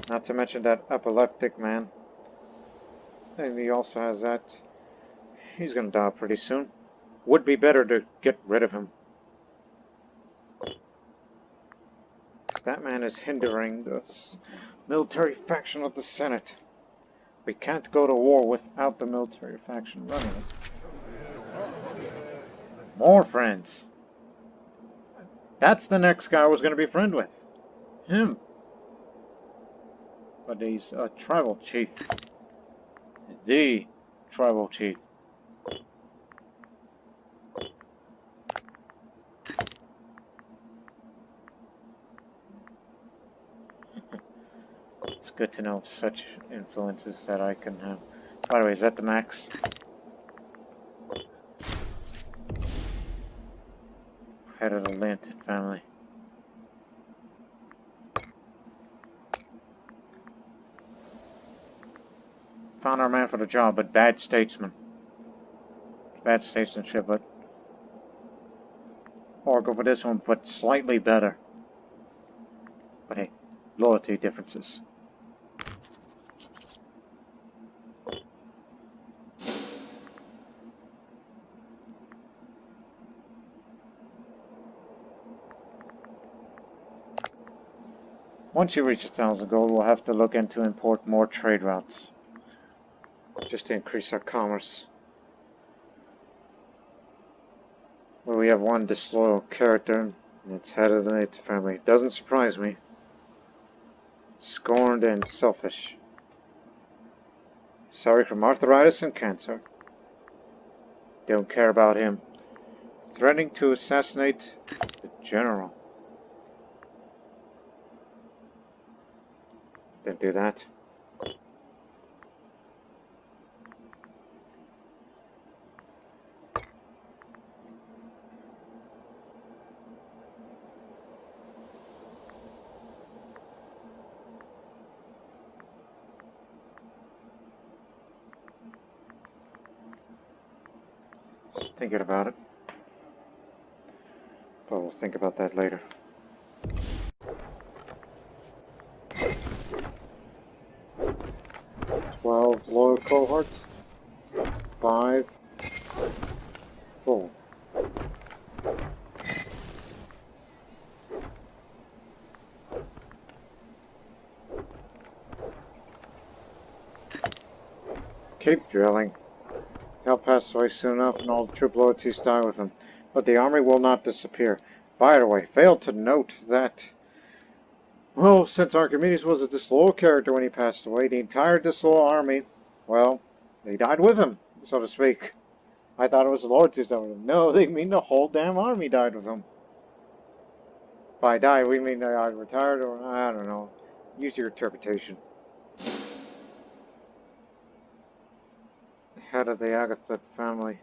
Not to mention that epileptic man. And he also has that. He's gonna die pretty soon. Would be better to get rid of him. That man is hindering the military faction of the Senate. We can't go to war without the military faction running it. More friends. That's the next guy I was going to be friend with. Him. But he's a tribal chief. The tribal chief. It's good to know such influences that I can have. By the way, is that the max? Head of the Atlantic family. Found our man for the job, but bad statesman. Bad statesmanship, but... Or go for this one, but slightly better. But hey, loyalty differences. Once you reach 1,000 gold, we'll have to look into import more trade routes. Just to increase our commerce. Well, we have one disloyal character, and it's head of the native family. Doesn't surprise me. Scorned and selfish. Sorry from arthritis and cancer. Don't care about him. Threatening to assassinate the general. Didn't do that. Just thinking about it. But we'll think about that later. Loyal cohorts. 5. 4. Keep drilling. He'll pass away soon enough and all the troop loyalties die with him. But the army will not disappear. By the way, failed to note that... Well, since Archimedes was a disloyal character when he passed away, the entire disloyal army, well, they died with him, so to speak. I thought it was the loyalties that were with him. No, they mean the whole damn army died with him. By died, we mean they either retired or, I don't know. Use your interpretation. Head of the Agatha family.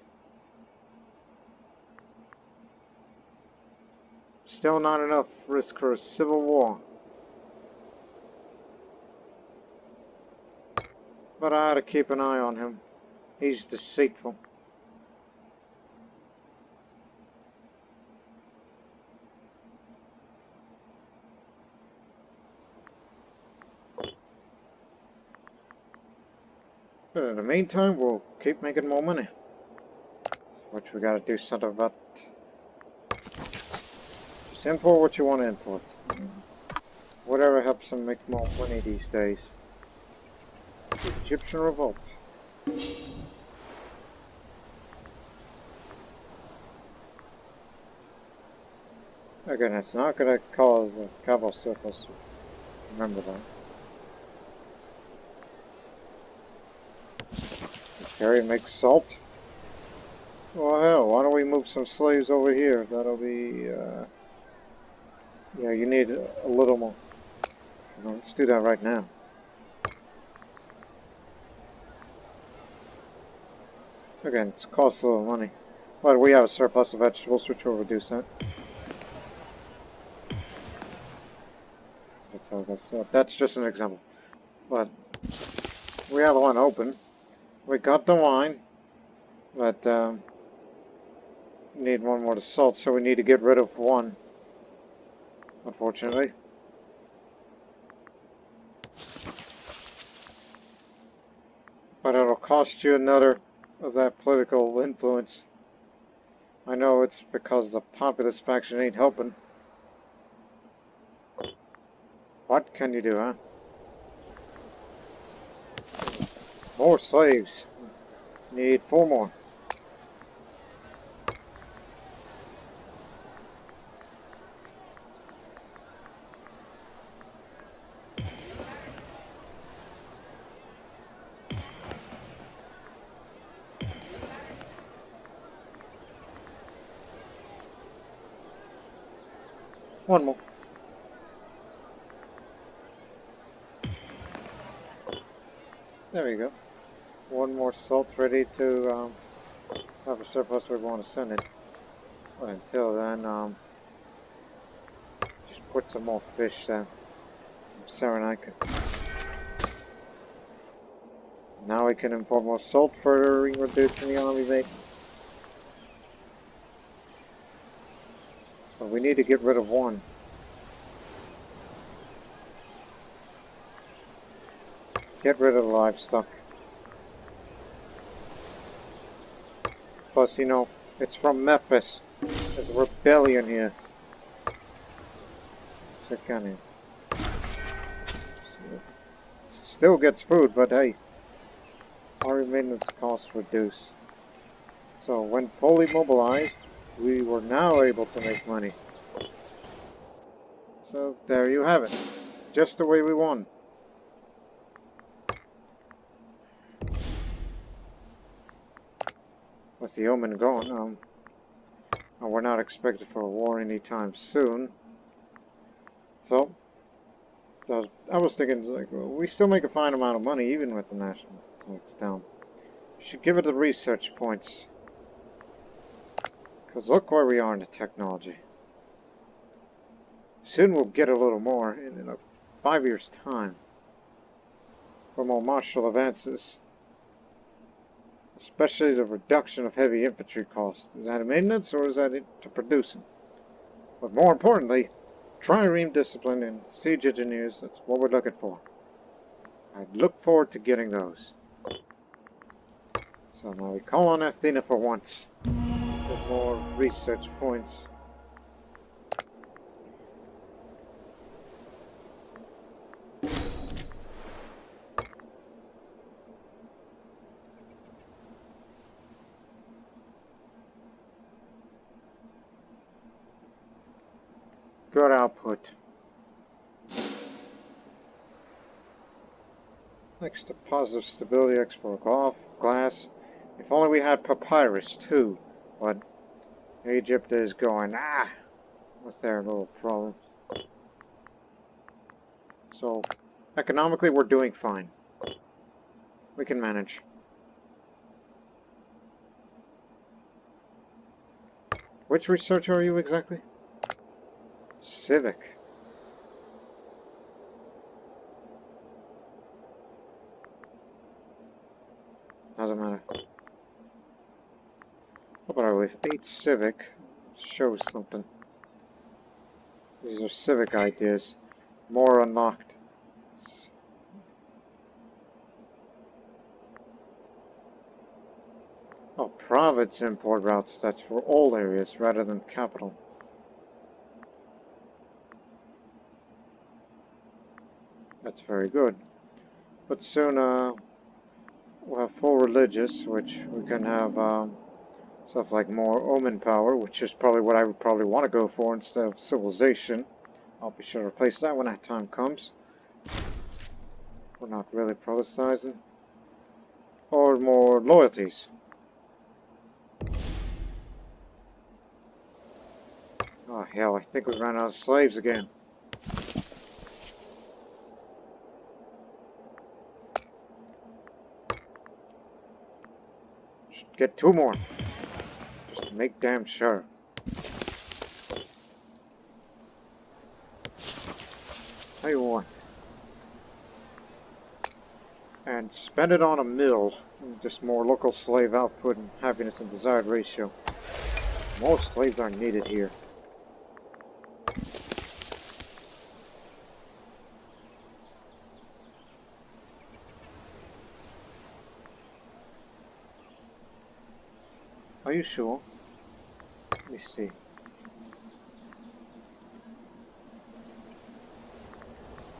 Still not enough risk for a civil war. But I ought to keep an eye on him. He's deceitful. But in the meantime, we'll keep making more money. Which we gotta do something about. Just import what you want to import. Whatever helps them make more money these days. Egyptian revolt. Again, it's not going to cause a cavalry surplus. Remember that. Carry makes salt. Well, hell, why don't we move some slaves over here? That'll be, yeah, you need a little more. Well, let's do that right now. Again, it's costs a little money. But we have a surplus of vegetables, which will reduce that. So that's just an example. But we have one open. We got the wine, but need one more to salt, so we need to get rid of one, unfortunately. But it'll cost you another of that political influence. I know it's because the populist faction ain't helping. What can you do, huh? More slaves. Need 4 more. One more. There we go. One more salt ready to have a surplus we want to send it. But until then, just put some more fish down. Cyrenaica. Now we can import more salt, further reducing the army base. But we need to get rid of one. Get rid of the livestock. Plus, you know, it's from Memphis. There's a rebellion here. Second. Still gets food, but hey, our maintenance costs reduce. So when fully mobilized, we were now able to make money. So there you have it. Just the way we won. With the omen gone, we're not expected for a war anytime soon. So, I was thinking, like, well, we still make a fine amount of money even with the national tax down. We should give it the research points. Because look where we are in the technology. Soon we'll get a little more in 5 years' time. For more martial advances. Especially the reduction of heavy infantry costs. Is that a maintenance or is that to producing? But more importantly, trireme discipline and siege engineers, that's what we're looking for. I look forward to getting those. So now we call on Athena for once. With more research points. Good output. Next to positive stability export off glass. If only we had papyrus too, but Egypt is going with their little problem. So economically we're doing fine. We can manage. Which researcher are you exactly? Civic. Doesn't matter. How about with 8 civic? Shows something. These are civic ideas. More unlocked. Oh, province import routes. That's for all areas rather than capital. That's very good. But soon we'll have full religious, which we can have stuff like more omen power, which is probably what I would probably want to go for instead of civilization. I'll be sure to replace that when that time comes. We're not really politicizing. Or more loyalties. Oh hell, I think we ran out of slaves again. Should get 2 more. Just to make damn sure. Tell you what. And spend it on a mill. Just more local slave output and happiness and desired ratio. More slaves are needed here. Are you sure? Let me see.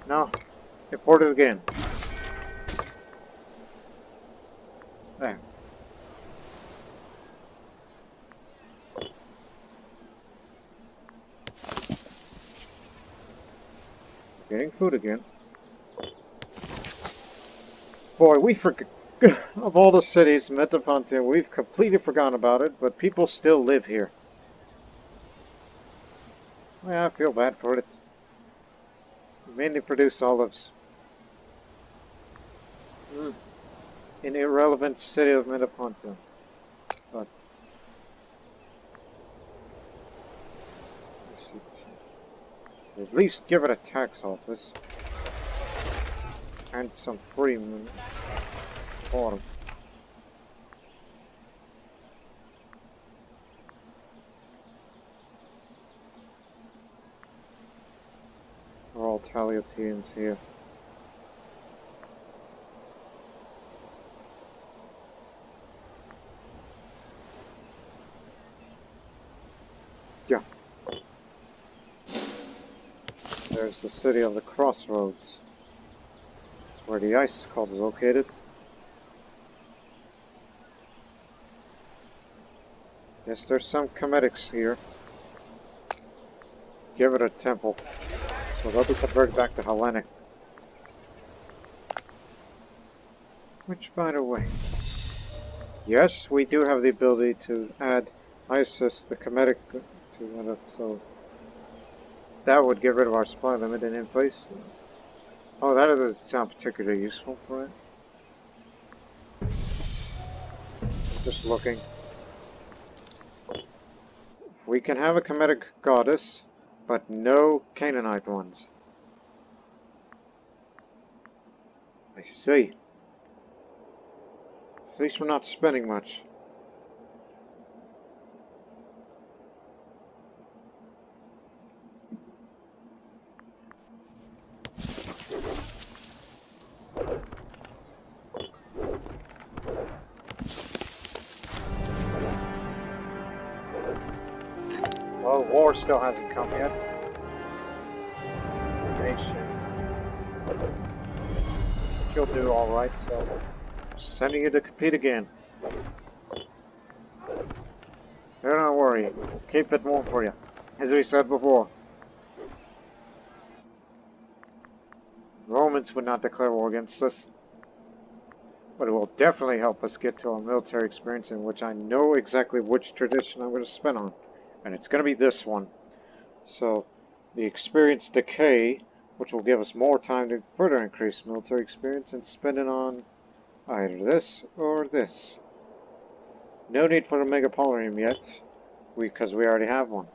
No. Import it again. There. Getting food again. Boy, we forgot. Of all the cities in Metapontia, we've completely forgotten about it, but people still live here. Yeah, I feel bad for it. We mainly produce olives. In irrelevant city of Metapontia. But at least give it a tax office. And some free for them. We're all Talioteans here. Yeah. There's the city of the crossroads. That's where the ice cult is located. Yes, there's some cometics here. Give it a temple. So they'll be converted back to Hellenic. Which, by the way, yes, we do have the ability to add ISIS, the Kemetic, to it, so that would get rid of our supply limit and in place. Oh, that doesn't sound particularly useful for it. Just looking. We can have a Kemetic goddess, but no Canaanite ones. I see. At least we're not spending much. Well, war still hasn't come yet. Nation. You'll do alright, so sending you to compete again. Do not worry, keep it warm for you, as we said before. Romans would not declare war against us, but it will definitely help us get to a military experience in which I know exactly which tradition I'm going to spend on, and it's going to be this one. So, the experience decay, which will give us more time to further increase military experience and spend it on either this or this. No need for a megapolium yet, because we already have one.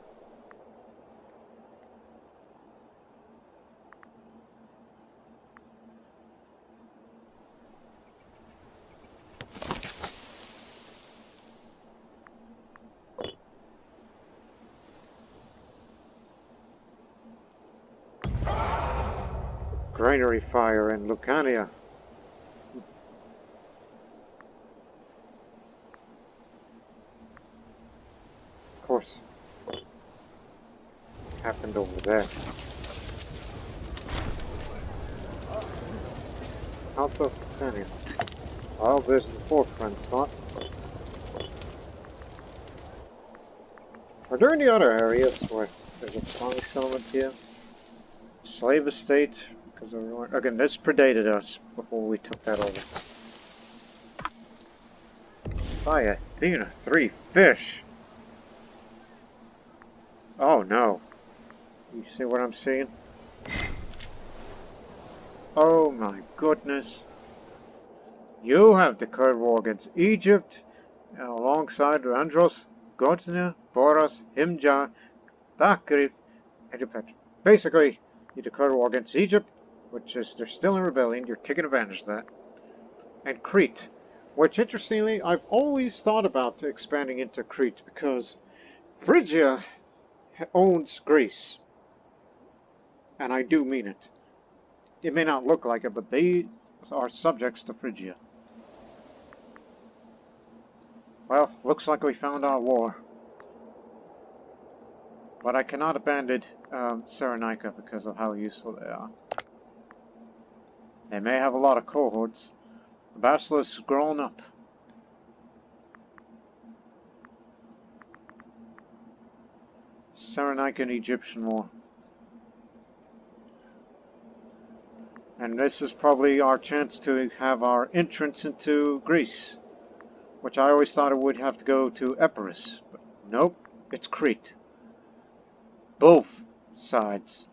Granary fire in Lucania. Of course. Happened over there. South of Lucania. Well, there's the forefront slot. Are there any other areas where there's a strong settlement here? Slave estate? Because again, this predated us before we took that over. By Athena, 3 fish! Oh no. You see what I'm seeing? Oh my goodness. You have declared war against Egypt alongside Andros, Godsna, Boras, Himja, Takrif, and Imperator. Basically, you declare war against Egypt, which is they're still in rebellion, you're taking advantage of that, and Crete, which interestingly I've always thought about expanding into Crete because Phrygia owns Greece, and I do mean it. It may not look like it, but they are subjects to Phrygia. Well, looks like we found our war. But I cannot abandon Cyrenaica because of how useful they are. They may have a lot of cohorts. The basilisk's grown up. Cyrenaican Egyptian War. And this is probably our chance to have our entrance into Greece, which I always thought it would have to go to Epirus, but nope, it's Crete. Both sides.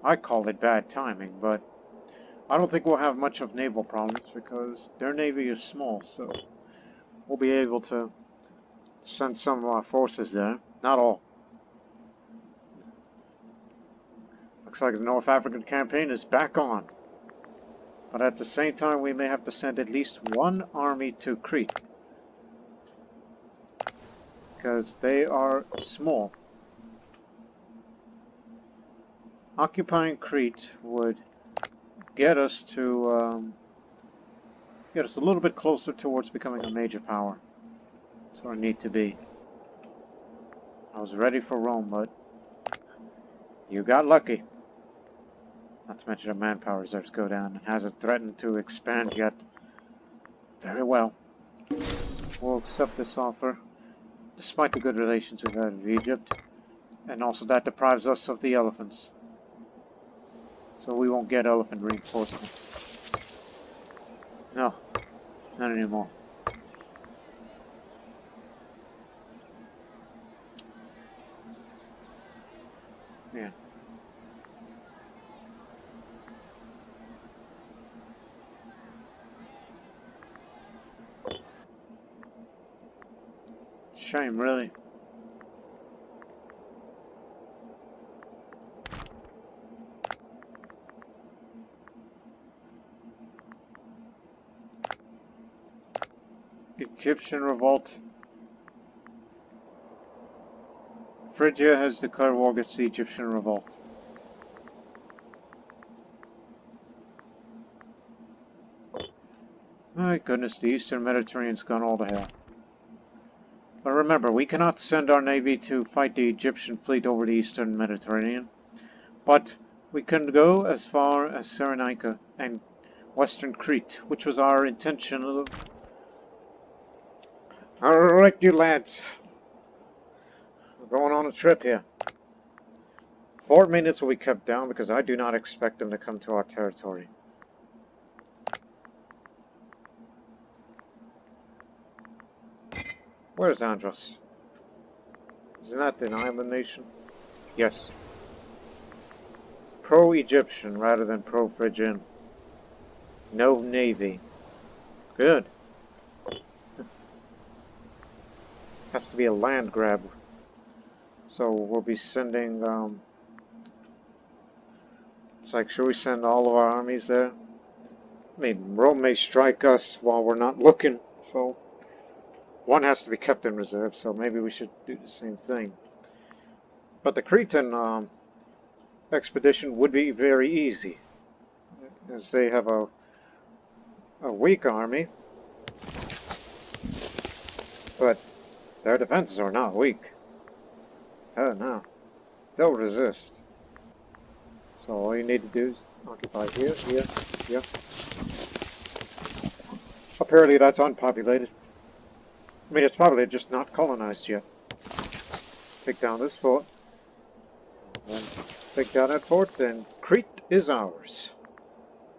I called it bad timing, but I don't think we'll have much of naval problems because their navy is small, so we'll be able to send some of our forces there. Not all. Looks like the North African campaign is back on. But at the same time, we may have to send at least one army to Crete. Because they are small. Occupying Crete would get us to get us a little bit closer towards becoming a major power. That's where I need to be. I was ready for Rome, but you got lucky. Not to mention the manpower reserves go down. It hasn't threatened to expand yet. Very well. We'll accept this offer, despite the good relations we've had with Egypt. And also that deprives us of the elephants. So we won't get elephant reinforcements. No, not anymore. Yeah. Shame, really. Egyptian revolt. Phrygia has declared war against the Egyptian revolt. My goodness, the Eastern Mediterranean's gone all to hell. But remember, we cannot send our navy to fight the Egyptian fleet over the Eastern Mediterranean. But we can go as far as Cyrenaica and Western Crete, which was our intention. Alright, you lads. We're going on a trip here. 4 minutes will be kept down because I do not expect them to come to our territory. Where's Andros? Isn't that an island nation? Yes. Pro-Egyptian rather than pro-Phrygian. No navy. Good. Has to be a land grab. So we'll be sending, it's like, should we send all of our armies there? I mean, Rome may strike us while we're not looking, so one has to be kept in reserve, so maybe we should do the same thing. But the Cretan expedition would be very easy, as they have a weak army, but their defenses are not weak. Oh no, they'll resist. So all you need to do is occupy here, here, here. Apparently that's unpopulated. I mean, it's probably just not colonized yet. Take down this fort. And take down that fort, then Crete is ours,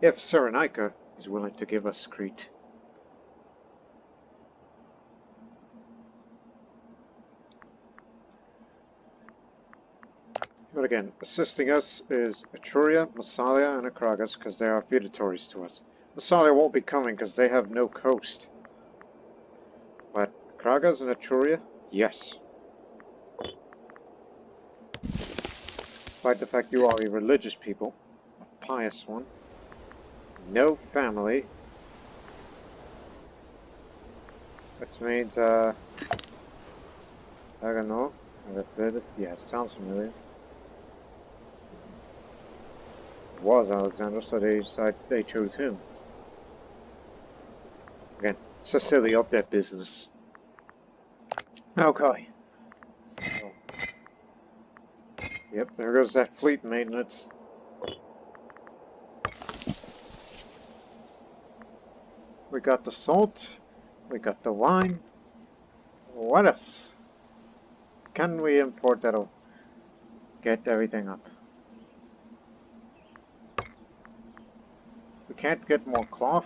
if Cyrenaica is willing to give us Crete. But again, assisting us is Etruria, Massalia, and Akragas, because they are feudatories to us. Massalia won't be coming because they have no coast. But Akragas and Etruria, yes. Despite the fact you are a religious people, a pious one, no family, which means, I don't know, yeah, it sounds familiar. Was Alexander, so they chose him. Again, Siciliote their business. Okay. So, yep, there goes that fleet maintenance. We got the salt, we got the wine. What else? Can we import that'll get everything up? We can't get more cloth.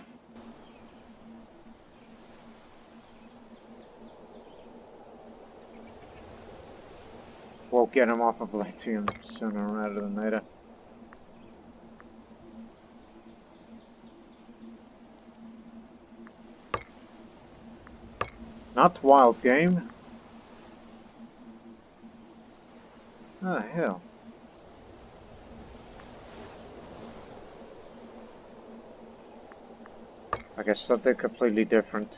We'll get him off of Latium sooner rather than later. Not wild game. Ah, hell. I guess something completely different.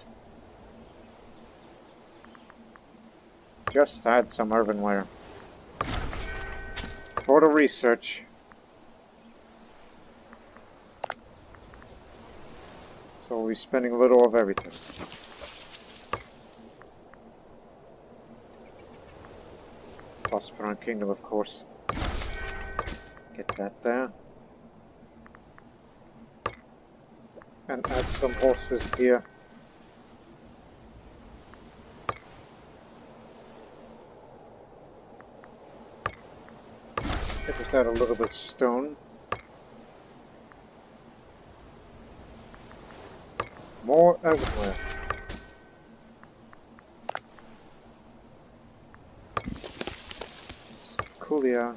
Just add some earthenware. For the research. So we'll be spending a little of everything. Prosperous Kingdom, of course. Get that there. And add some horses here. Just add a little bit of stone. More everywhere. Coolio.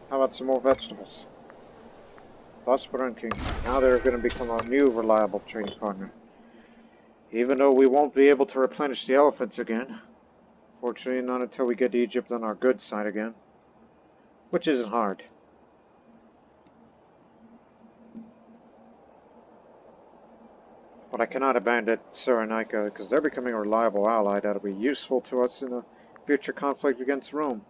How about some more vegetables? Prosperous King. Now they're going to become a new reliable trading partner. Even though we won't be able to replenish the elephants again. Fortunately, not until we get Egypt on our good side again. Which isn't hard. But I cannot abandon Cyrenaica because they're becoming a reliable ally that'll be useful to us in a future conflict against Rome.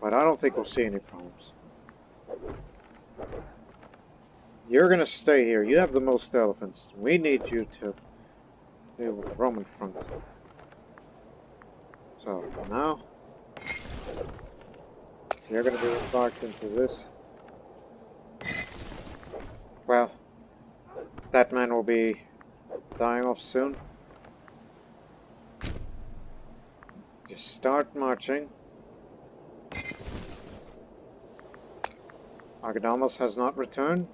But I don't think we'll see any problems. You're gonna stay here. You have the most elephants. We need you to deal with the Roman front. So, for now, you're gonna be embarked into this. Well, that man will be dying off soon. Just start marching. Agadamus has not returned.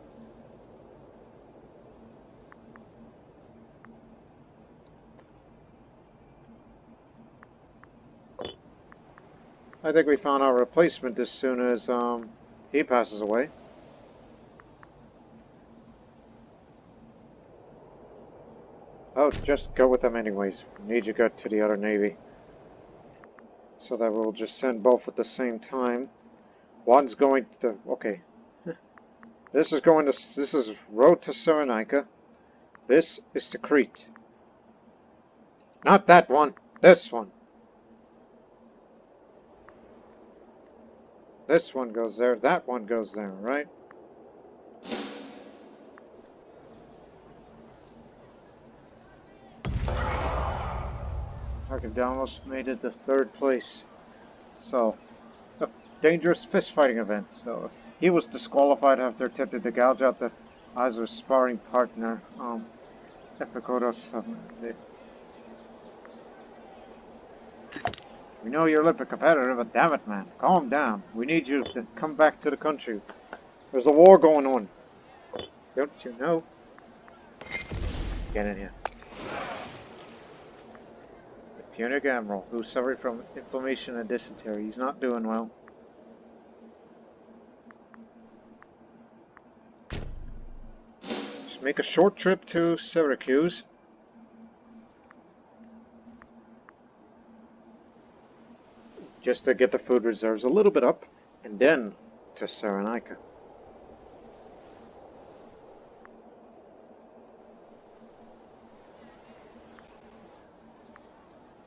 I think we found our replacement as soon as he passes away. Oh, just go with them anyways. We need you to go to the other navy. So that we'll just send both at the same time. One's going to... okay. This is road to Cyrenaica. This is to Crete. Not that one. This one. This one goes there. That one goes there, right? Almost made it to 3rd place. So, it's a dangerous fistfighting event. So, he was disqualified after attempting to gouge out the eyes of his sparring partner, Epikoros. We know you're a little bit competitive, but damn it, man. Calm down. We need you to come back to the country. There's a war going on. Don't you know? Get in here. The Punic Admiral, who suffered from inflammation and dysentery. He's not doing well. Just make a short trip to Syracuse. Just to get the food reserves a little bit up, and then to Cyrenaica.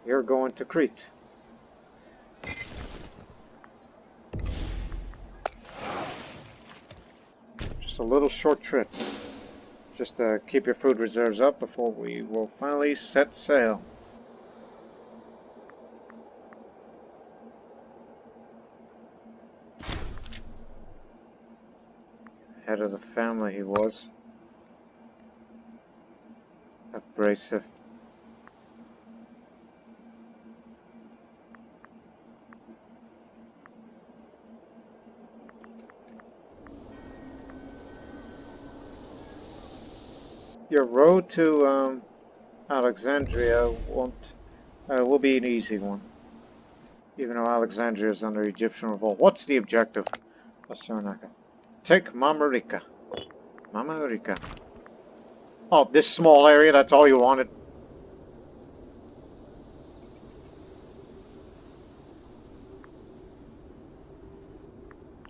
You're going to Crete. Just a little short trip. Just to keep your food reserves up before we will finally set sail. Head of the family he was. Abrasive. Your road to Alexandria will be an easy one. Even though Alexandria is under Egyptian revolt. What's the objective of Cyrenaica? Take Mamarica. Mamarica. Oh, this small area, that's all you wanted?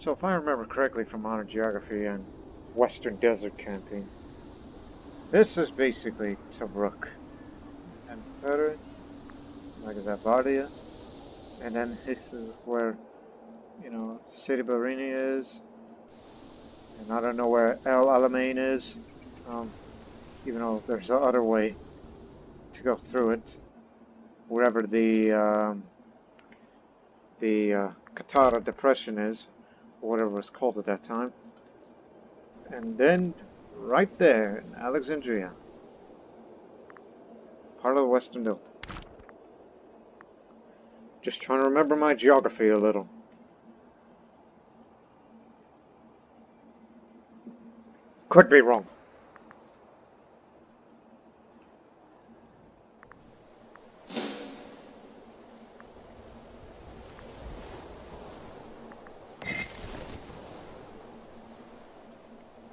So if I remember correctly from Modern Geography and Western Desert Campaign, this is basically Tobruk. And further, like Zabardia. And then this is where, you know, City Barini is. And I don't know where El Alamein is. Even though there's another way to go through it. Wherever the Katara Depression is, or whatever it was called at that time. And then, right there in Alexandria, part of the Western Delta. Just trying to remember my geography a little. Could be wrong.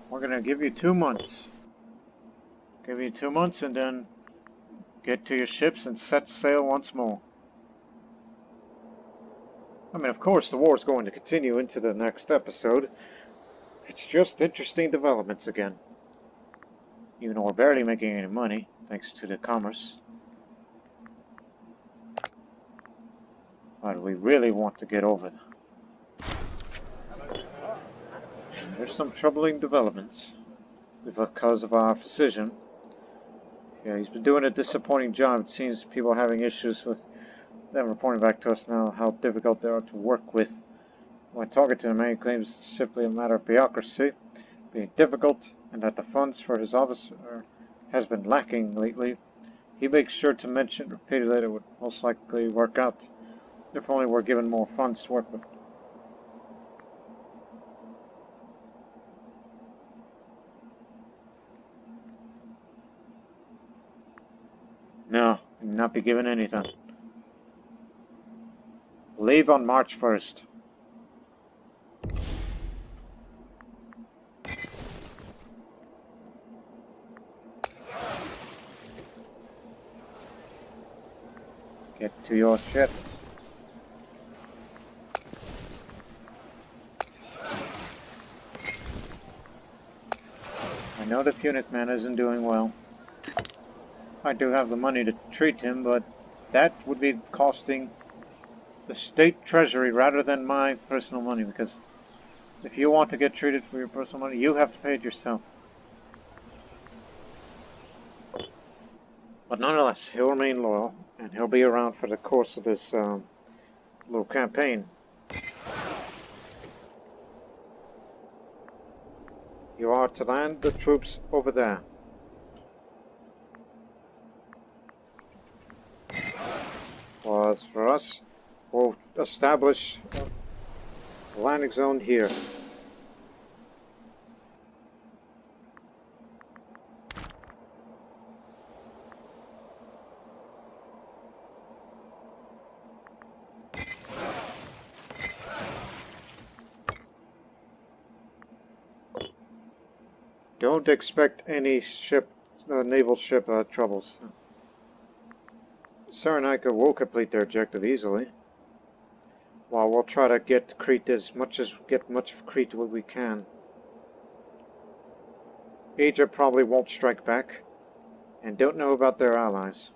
We're gonna give you 2 months. Give you 2 months and then get to your ships and set sail once more. I mean, of course, the war is going to continue into the next episode. It's just interesting developments again. Even though we're barely making any money, thanks to the commerce. But we really want to get over them. There's some troubling developments because of our physician. Yeah, he's been doing a disappointing job. It seems people are having issues with them reporting back to us now how difficult they are to work with. When talking to him, he claims it's simply a matter of bureaucracy being difficult and that the funds for his office has been lacking lately. He makes sure to mention repeatedly that it would most likely work out if only we're given more funds to work with. No, we'll not be given anything. Leave on March 1st. Get to your ships. I know the Punic man isn't doing well. I do have the money to treat him, but that would be costing the state treasury rather than my personal money, because if you want to get treated for your personal money, you have to pay it yourself. But nonetheless, he'll remain loyal, and he'll be around for the course of this little campaign. You are to land the troops over there. Well, as for us, we'll establish a landing zone here. Don't expect any naval ship troubles. Cyrenaica will complete their objective easily. While we'll try to get Crete get much of Crete what we can. Egypt probably won't strike back, and don't know about their allies.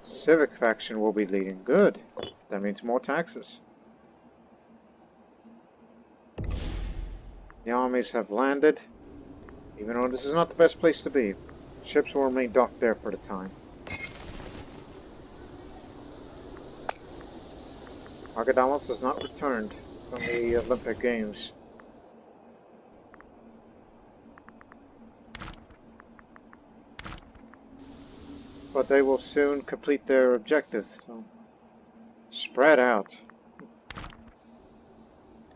Civic faction will be leading. Good. That means more taxes. The armies have landed, even though this is not the best place to be. Ships will remain docked there for the time. Akragas has not returned from the Olympic Games. But they will soon complete their objective, so spread out.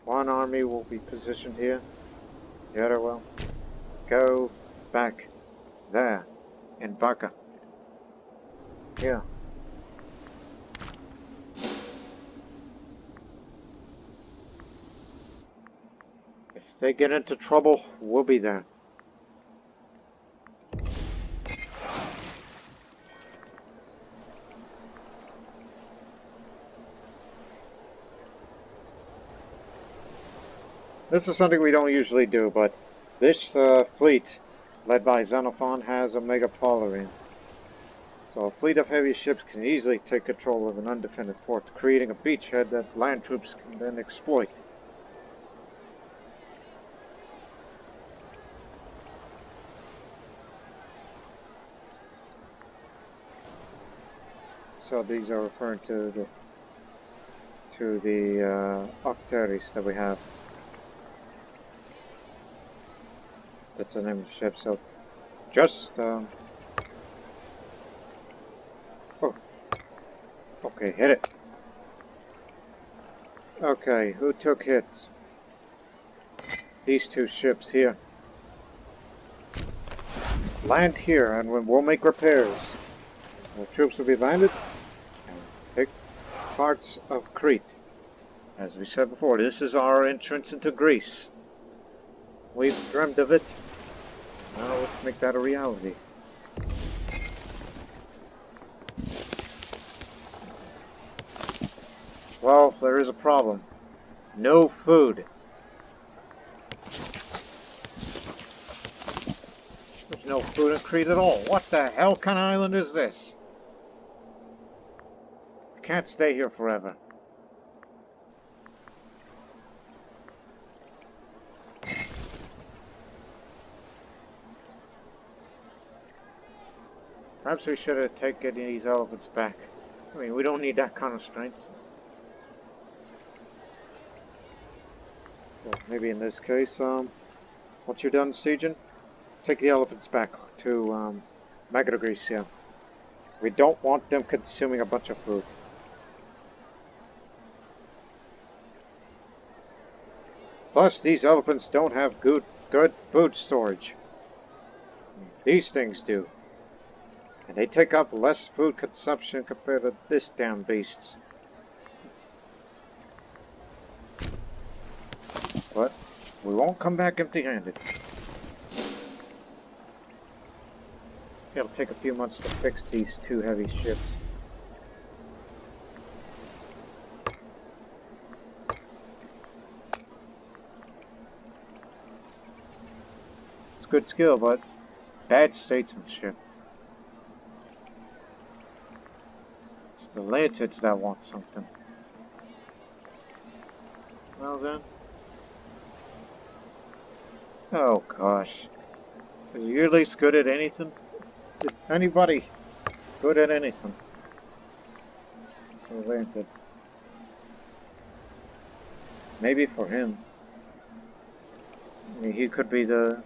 One army will be positioned here, the other will go back there in Baka. Here. If they get into trouble, we'll be there. This is something we don't usually do, but this fleet, led by Xenophon, has a megapolitan. So a fleet of heavy ships can easily take control of an undefended port, creating a beachhead that land troops can then exploit. So these are referring to the Octaries that we have. That's the name of the ship. So just oh, okay, hit it. Okay, who took hits? These two ships here. Land here, and we'll make repairs. The troops will be landed and take parts of Crete. As we said before, this is our entrance into Greece. We've dreamt of it. Now let's make that a reality. Well, there is a problem. No food. There's no food in Crete at all. What the hell kind of island is this? I can't stay here forever. Perhaps we should have taken these elephants back. I mean, we don't need that kind of strength. So maybe in this case, once you're done sieging, take the elephants back to Magna Graecia. We don't want them consuming a bunch of food. Plus, these elephants don't have good food storage. These things do. And they take up less food consumption compared to this damn beast. But we won't come back empty-handed. It'll take a few months to fix these two heavy ships. It's good skill, but bad statesmanship. It's the Leotids that want something. Well then. Oh gosh. Are you at least good at anything? Is anybody good at anything? oriented. Maybe for him. I mean, he could be the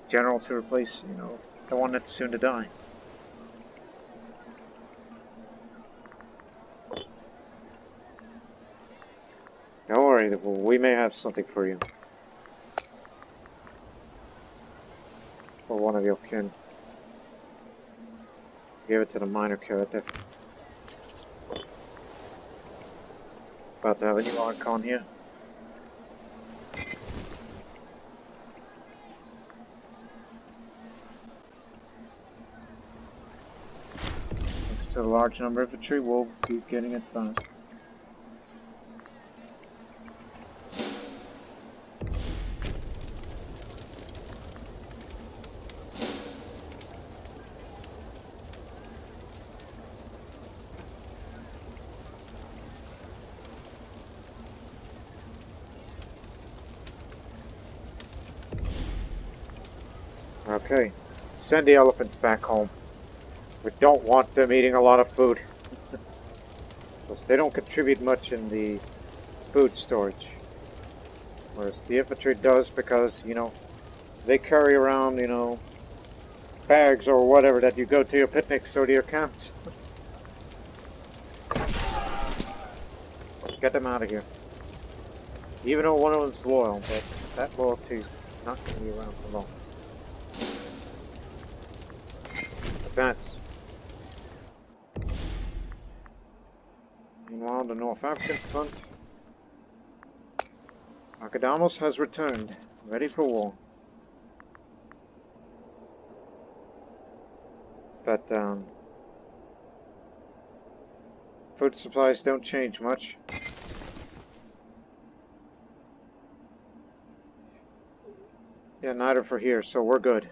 general to replace, you know, the one that's soon to die. Don't worry, we may have something for you. For one of your kin. Give it to the minor character. About to have a new icon here. Thanks to the large number of infantry, we'll keep getting it fast. Okay, send the elephants back home. We don't want them eating a lot of food. Because they don't contribute much in the food storage. Whereas the infantry does because, you know, they carry around, you know, bags or whatever that you go to your picnics or to your camps. Get them out of here. Even though one of them's loyal, but that loyalty's not going to be around for long. Advance. Meanwhile, the North African front. Akragas has returned, ready for war. But, food supplies don't change much. Yeah, neither for here, so we're good.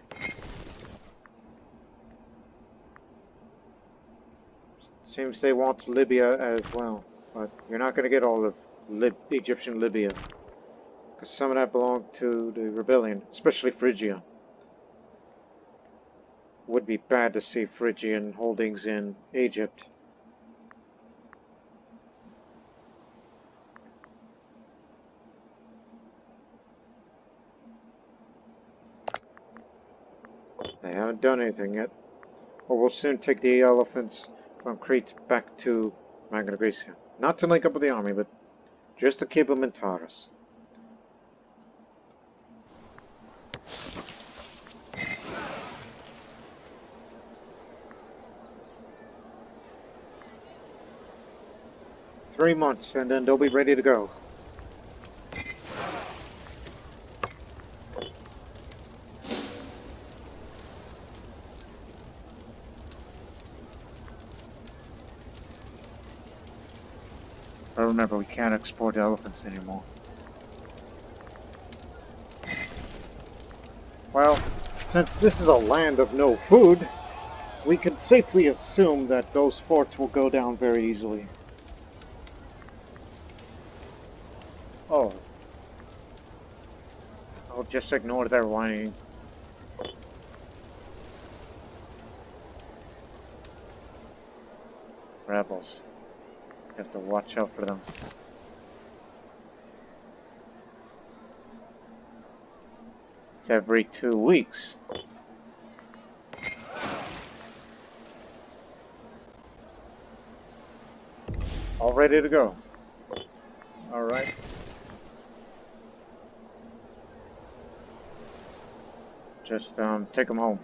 Seems they want Libya as well, but you're not going to get all of Egyptian Libya. Because some of that belonged to the rebellion, especially Phrygia. Would be bad to see Phrygian holdings in Egypt. They haven't done anything yet. But we'll soon take the elephants from Crete back to Magna Graecia. Not to link up with the army, but just to keep them in Taurus. Three months, and then they'll be ready to go. But remember, we can't export elephants anymore. Well, since this is a land of no food, we can safely assume that those forts will go down very easily. Oh. I'll just ignore their whining. Rebels. You have to watch out for them. It's every 2 weeks. All ready to go. Alright. Just take them home.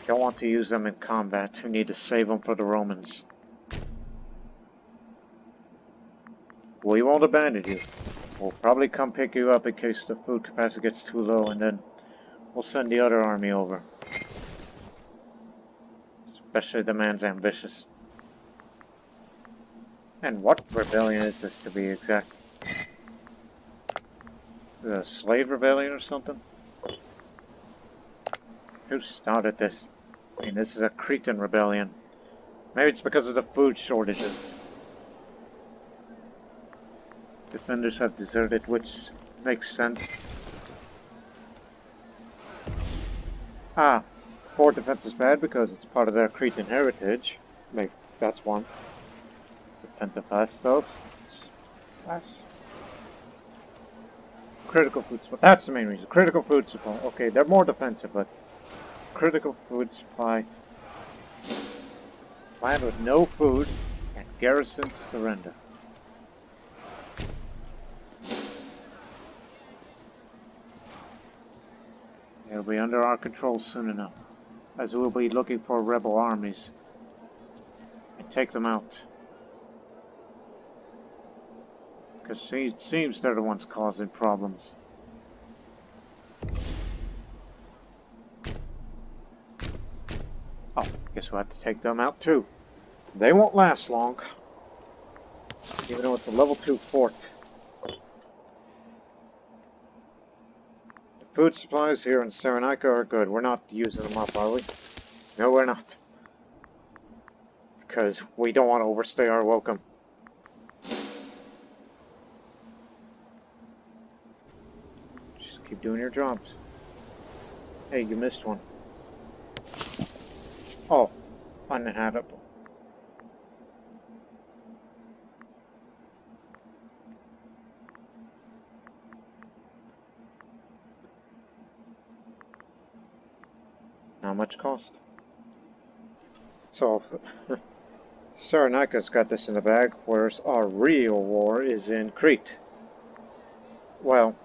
Don't want to use them in combat. We need to save them for the Romans. We won't abandon you. We'll probably come pick you up in case the food capacity gets too low, and then we'll send the other army over. Especially the man's ambitious. And what rebellion is this, to be exact? The slave rebellion or something? Who started this? I mean, this is a Cretan rebellion. Maybe it's because of the food shortages. Defenders have deserted, which makes sense. Ah, fort defense is bad because it's part of their Cretan heritage. Maybe that's one. pentafast fast. Critical food supply. That's the main reason. Critical food supply. Okay, they're more defensive, but critical food supply. Land with no food and garrisons surrender. They'll be under our control soon enough, as we'll be looking for rebel armies and take them out. Because it seems they're the ones causing problems. Oh, guess we'll have to take them out too. They won't last long, even though it's a level 2 fort. The food supplies here in Cyrenaica are good. We're not using them up, are we? No, we're not. Because we don't want to overstay our welcome. Just keep doing your jobs. Hey, you missed one. Oh, uninhabitable. Not much cost. So, Cyrenaica's got this in the bag, whereas our real war is in Crete. Well,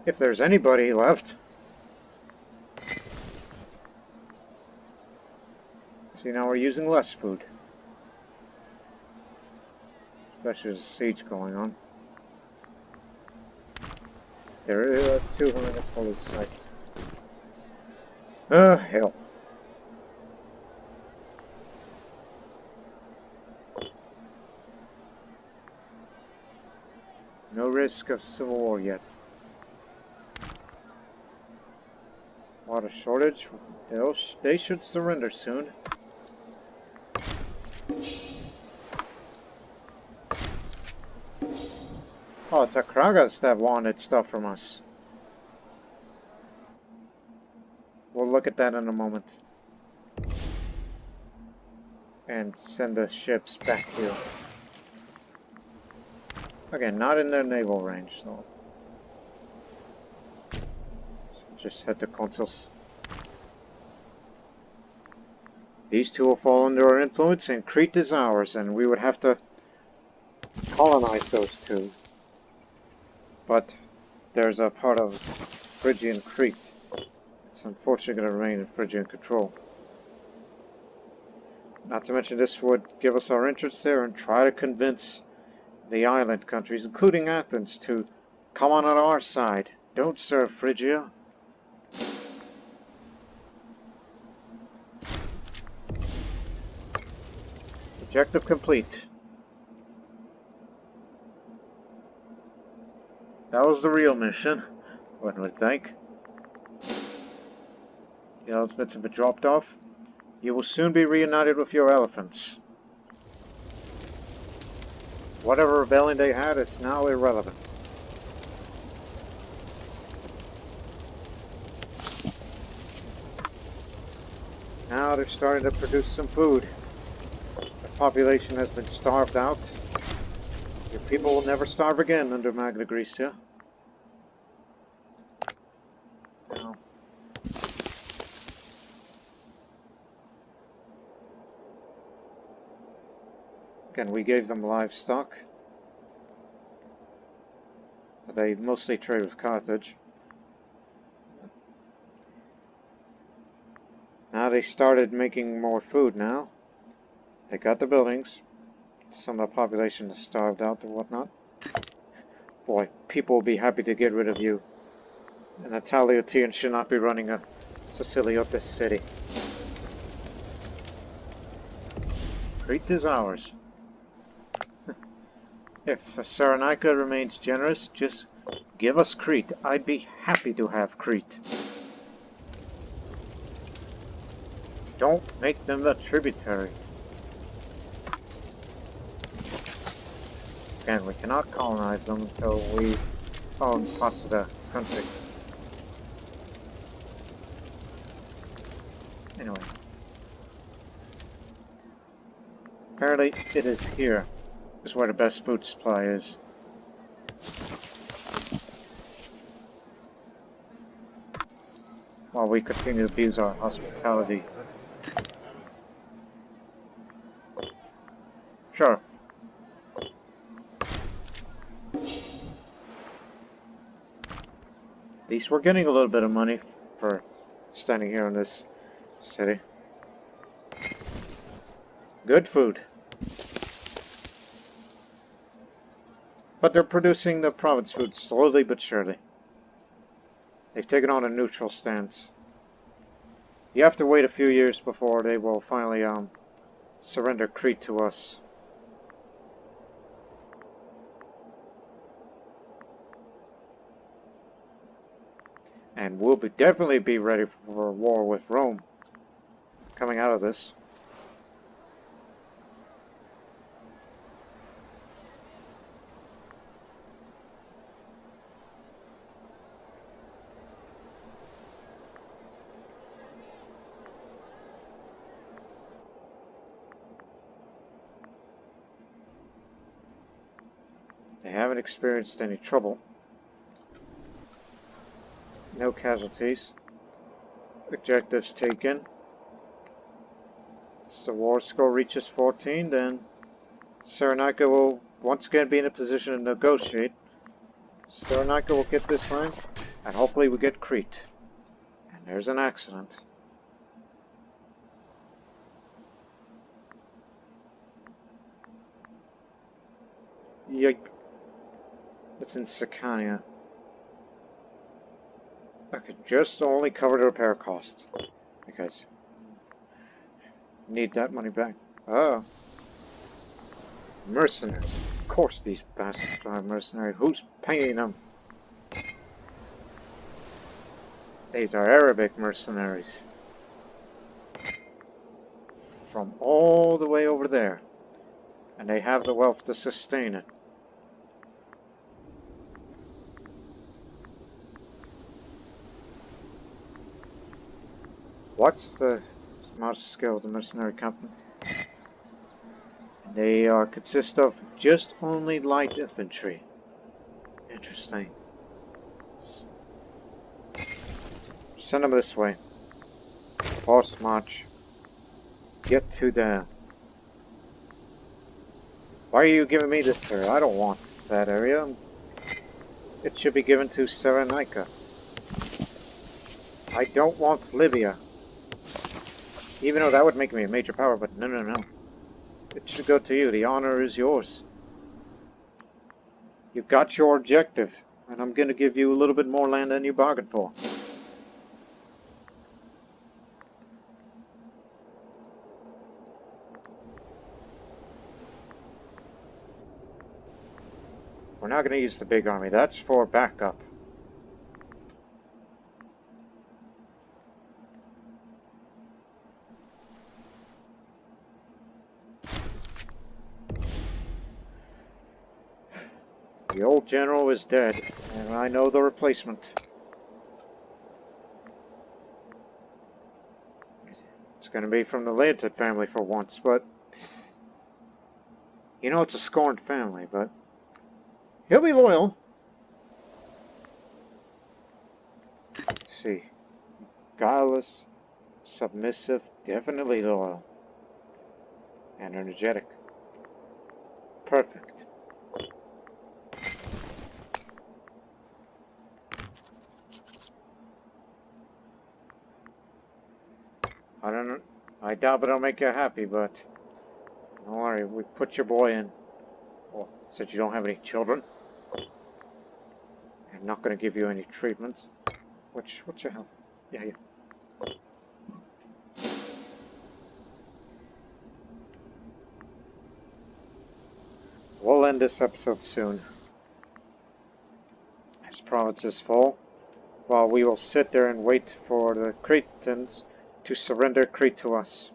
if there's anybody left. See, now we're using less food. Especially with the siege going on. There are 200 holy sites. Hell. No risk of civil war yet. Water shortage. They should surrender soon. Oh, it's Akragas that wanted stuff from us. We'll look at that in a moment. And send the ships back here. Again, not in their naval range, though. So just head to Consuls. These two will fall under our influence, and Crete is ours, and we would have to colonize those two. But there's a part of Phrygian Crete. It's unfortunately going to remain in Phrygian control. Not to mention this would give us our interests there and try to convince the island countries, including Athens, to come on our side. Don't serve Phrygia. Objective complete. That was the real mission, one would think. The elephants have been dropped off. You will soon be reunited with your elephants. Whatever rebellion they had, it's now irrelevant. Now they're starting to produce some food. The population has been starved out. Your people will never starve again under Magna Graecia. Now, again, we gave them livestock. They mostly trade with Carthage. Now they started making more food now. They got the buildings. Some of the population is starved out and whatnot. Boy, people will be happy to get rid of you. An Italiotean should not be running a Siciliote city. Crete is ours. If Cyrenaica remains generous, just give us Crete. I'd be happy to have Crete. Don't make them a tributary. Again, we cannot colonize them until we own parts of the country. Anyways. Apparently it is here. is where the best food supply is. While we continue to abuse our hospitality. Sure. At least we're getting a little bit of money for standing here in this city. Good food. But they're producing the province food slowly but surely. They've taken on a neutral stance. You have to wait a few years before they will finally surrender Crete to us. And we'll definitely be ready for a war with Rome coming out of this. They haven't experienced any trouble. No casualties. Objectives taken. As the war score reaches 14, then Cyrenaica will once again be in a position to negotiate. Cyrenaica will get this land, and hopefully we get Crete. And there's an accident. Yike. It's in Sicania. I could just only cover the repair costs. Because I need that money back. Oh. Mercenaries. Of course these bastards are mercenaries. Who's paying them? These are Arabic mercenaries. From all the way over there. And they have the wealth to sustain it. What's the smartest skill of the mercenary company? They consist of just only light infantry. Interesting. Send them this way. Force march. Get to them. Why are you giving me this area? I don't want that area. It should be given to Cyrenaica. I don't want Libya. Even though that would make me a major power, but no. It should go to you. The honor is yours. You've got your objective, and I'm going to give you a little bit more land than you bargained for. We're not going to use the big army. That's for backup. The old general is dead, and I know the replacement. It's going to be from the Leonid family for once, but... You know, it's a scorned family, but... He'll be loyal. Let's see. Guileless, submissive, definitely loyal. And energetic. Perfect. I don't know. I doubt it'll make you happy, but don't worry. We put your boy in. Oh, since you don't have any children, I'm not going to give you any treatments. What's your health? Yeah. We'll end this episode soon. This province is full, while we will sit there and wait for the Cretans to surrender Crete to us.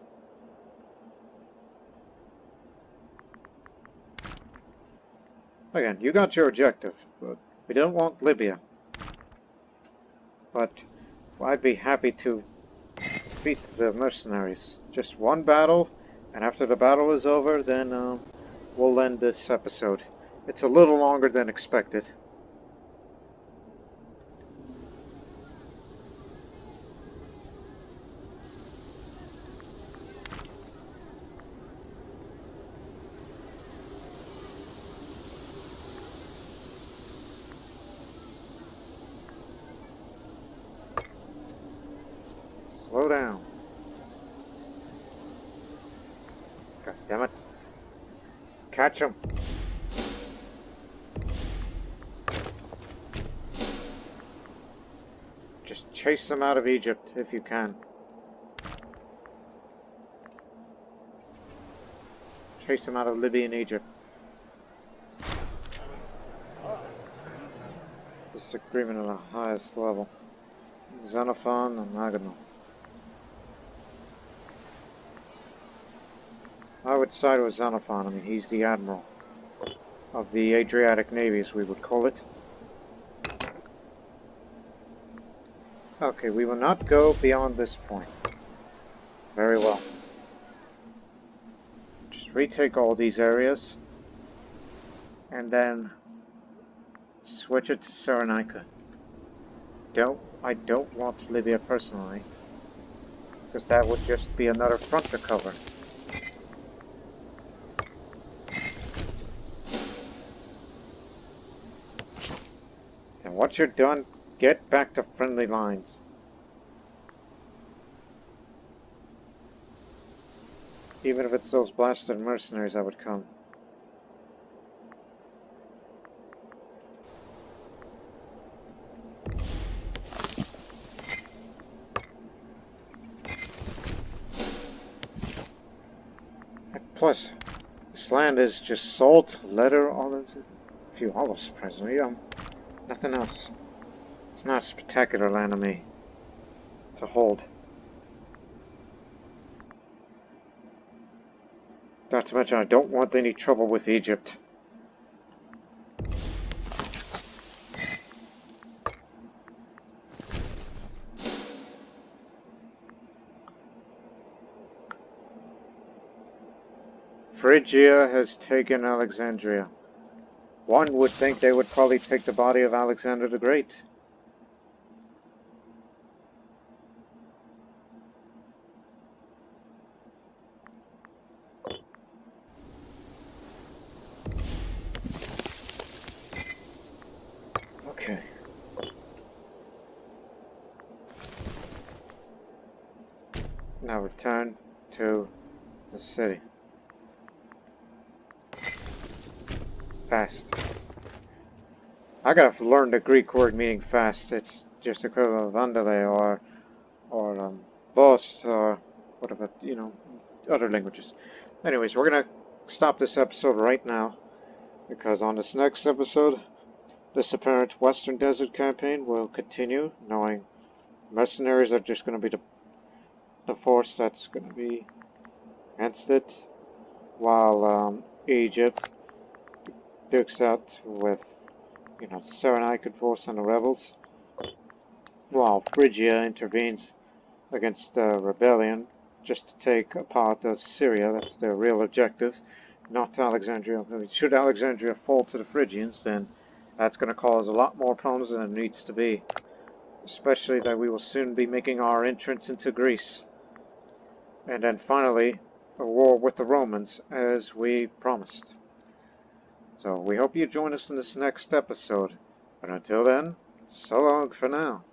Again, you got your objective, but we don't want Libya. But I'd be happy to defeat the mercenaries. Just one battle, and after the battle is over, then we'll end this episode. It's a little longer than expected. Slow down. God damn it. Catch him. Just chase them out of Egypt if you can. Chase them out of Libya and Egypt. Disagreement at the highest level. Xenophon and Magna. I would side with Xenophon. I mean, he's the admiral of the Adriatic Navy, as we would call it. Okay, we will not go beyond this point. Very well. Just retake all these areas, and then switch it to Cyrenaica. I don't want Libya personally, because that would just be another front to cover. And once you're done, get back to friendly lines. Even if it's those blasted mercenaries that would come. Plus, this land is just salt, leather, olives, a few olives, surprisingly. Nothing else. It's not a spectacular land to me to hold. Not to mention, I don't want any trouble with Egypt. Phrygia has taken Alexandria. One would think they would probably take the body of Alexander the Great. Okay. Now return to the city. Fast. I gotta learn the Greek word meaning fast. It's just equivalent of andale or bost or whatever, other languages. Anyways, we're gonna stop this episode right now, because on this next episode, this apparent Western Desert campaign will continue, knowing mercenaries are just going to be the force that's going to be against it, while Egypt dukes out with, the Cyrenaican force and the rebels, while Phrygia intervenes against the rebellion just to take a part of Syria. That's their real objective, not Alexandria. I mean, should Alexandria fall to the Phrygians, then that's going to cause a lot more problems than it needs to be. Especially that we will soon be making our entrance into Greece. And then finally, a war with the Romans, as we promised. So we hope you join us in this next episode. But until then, so long for now.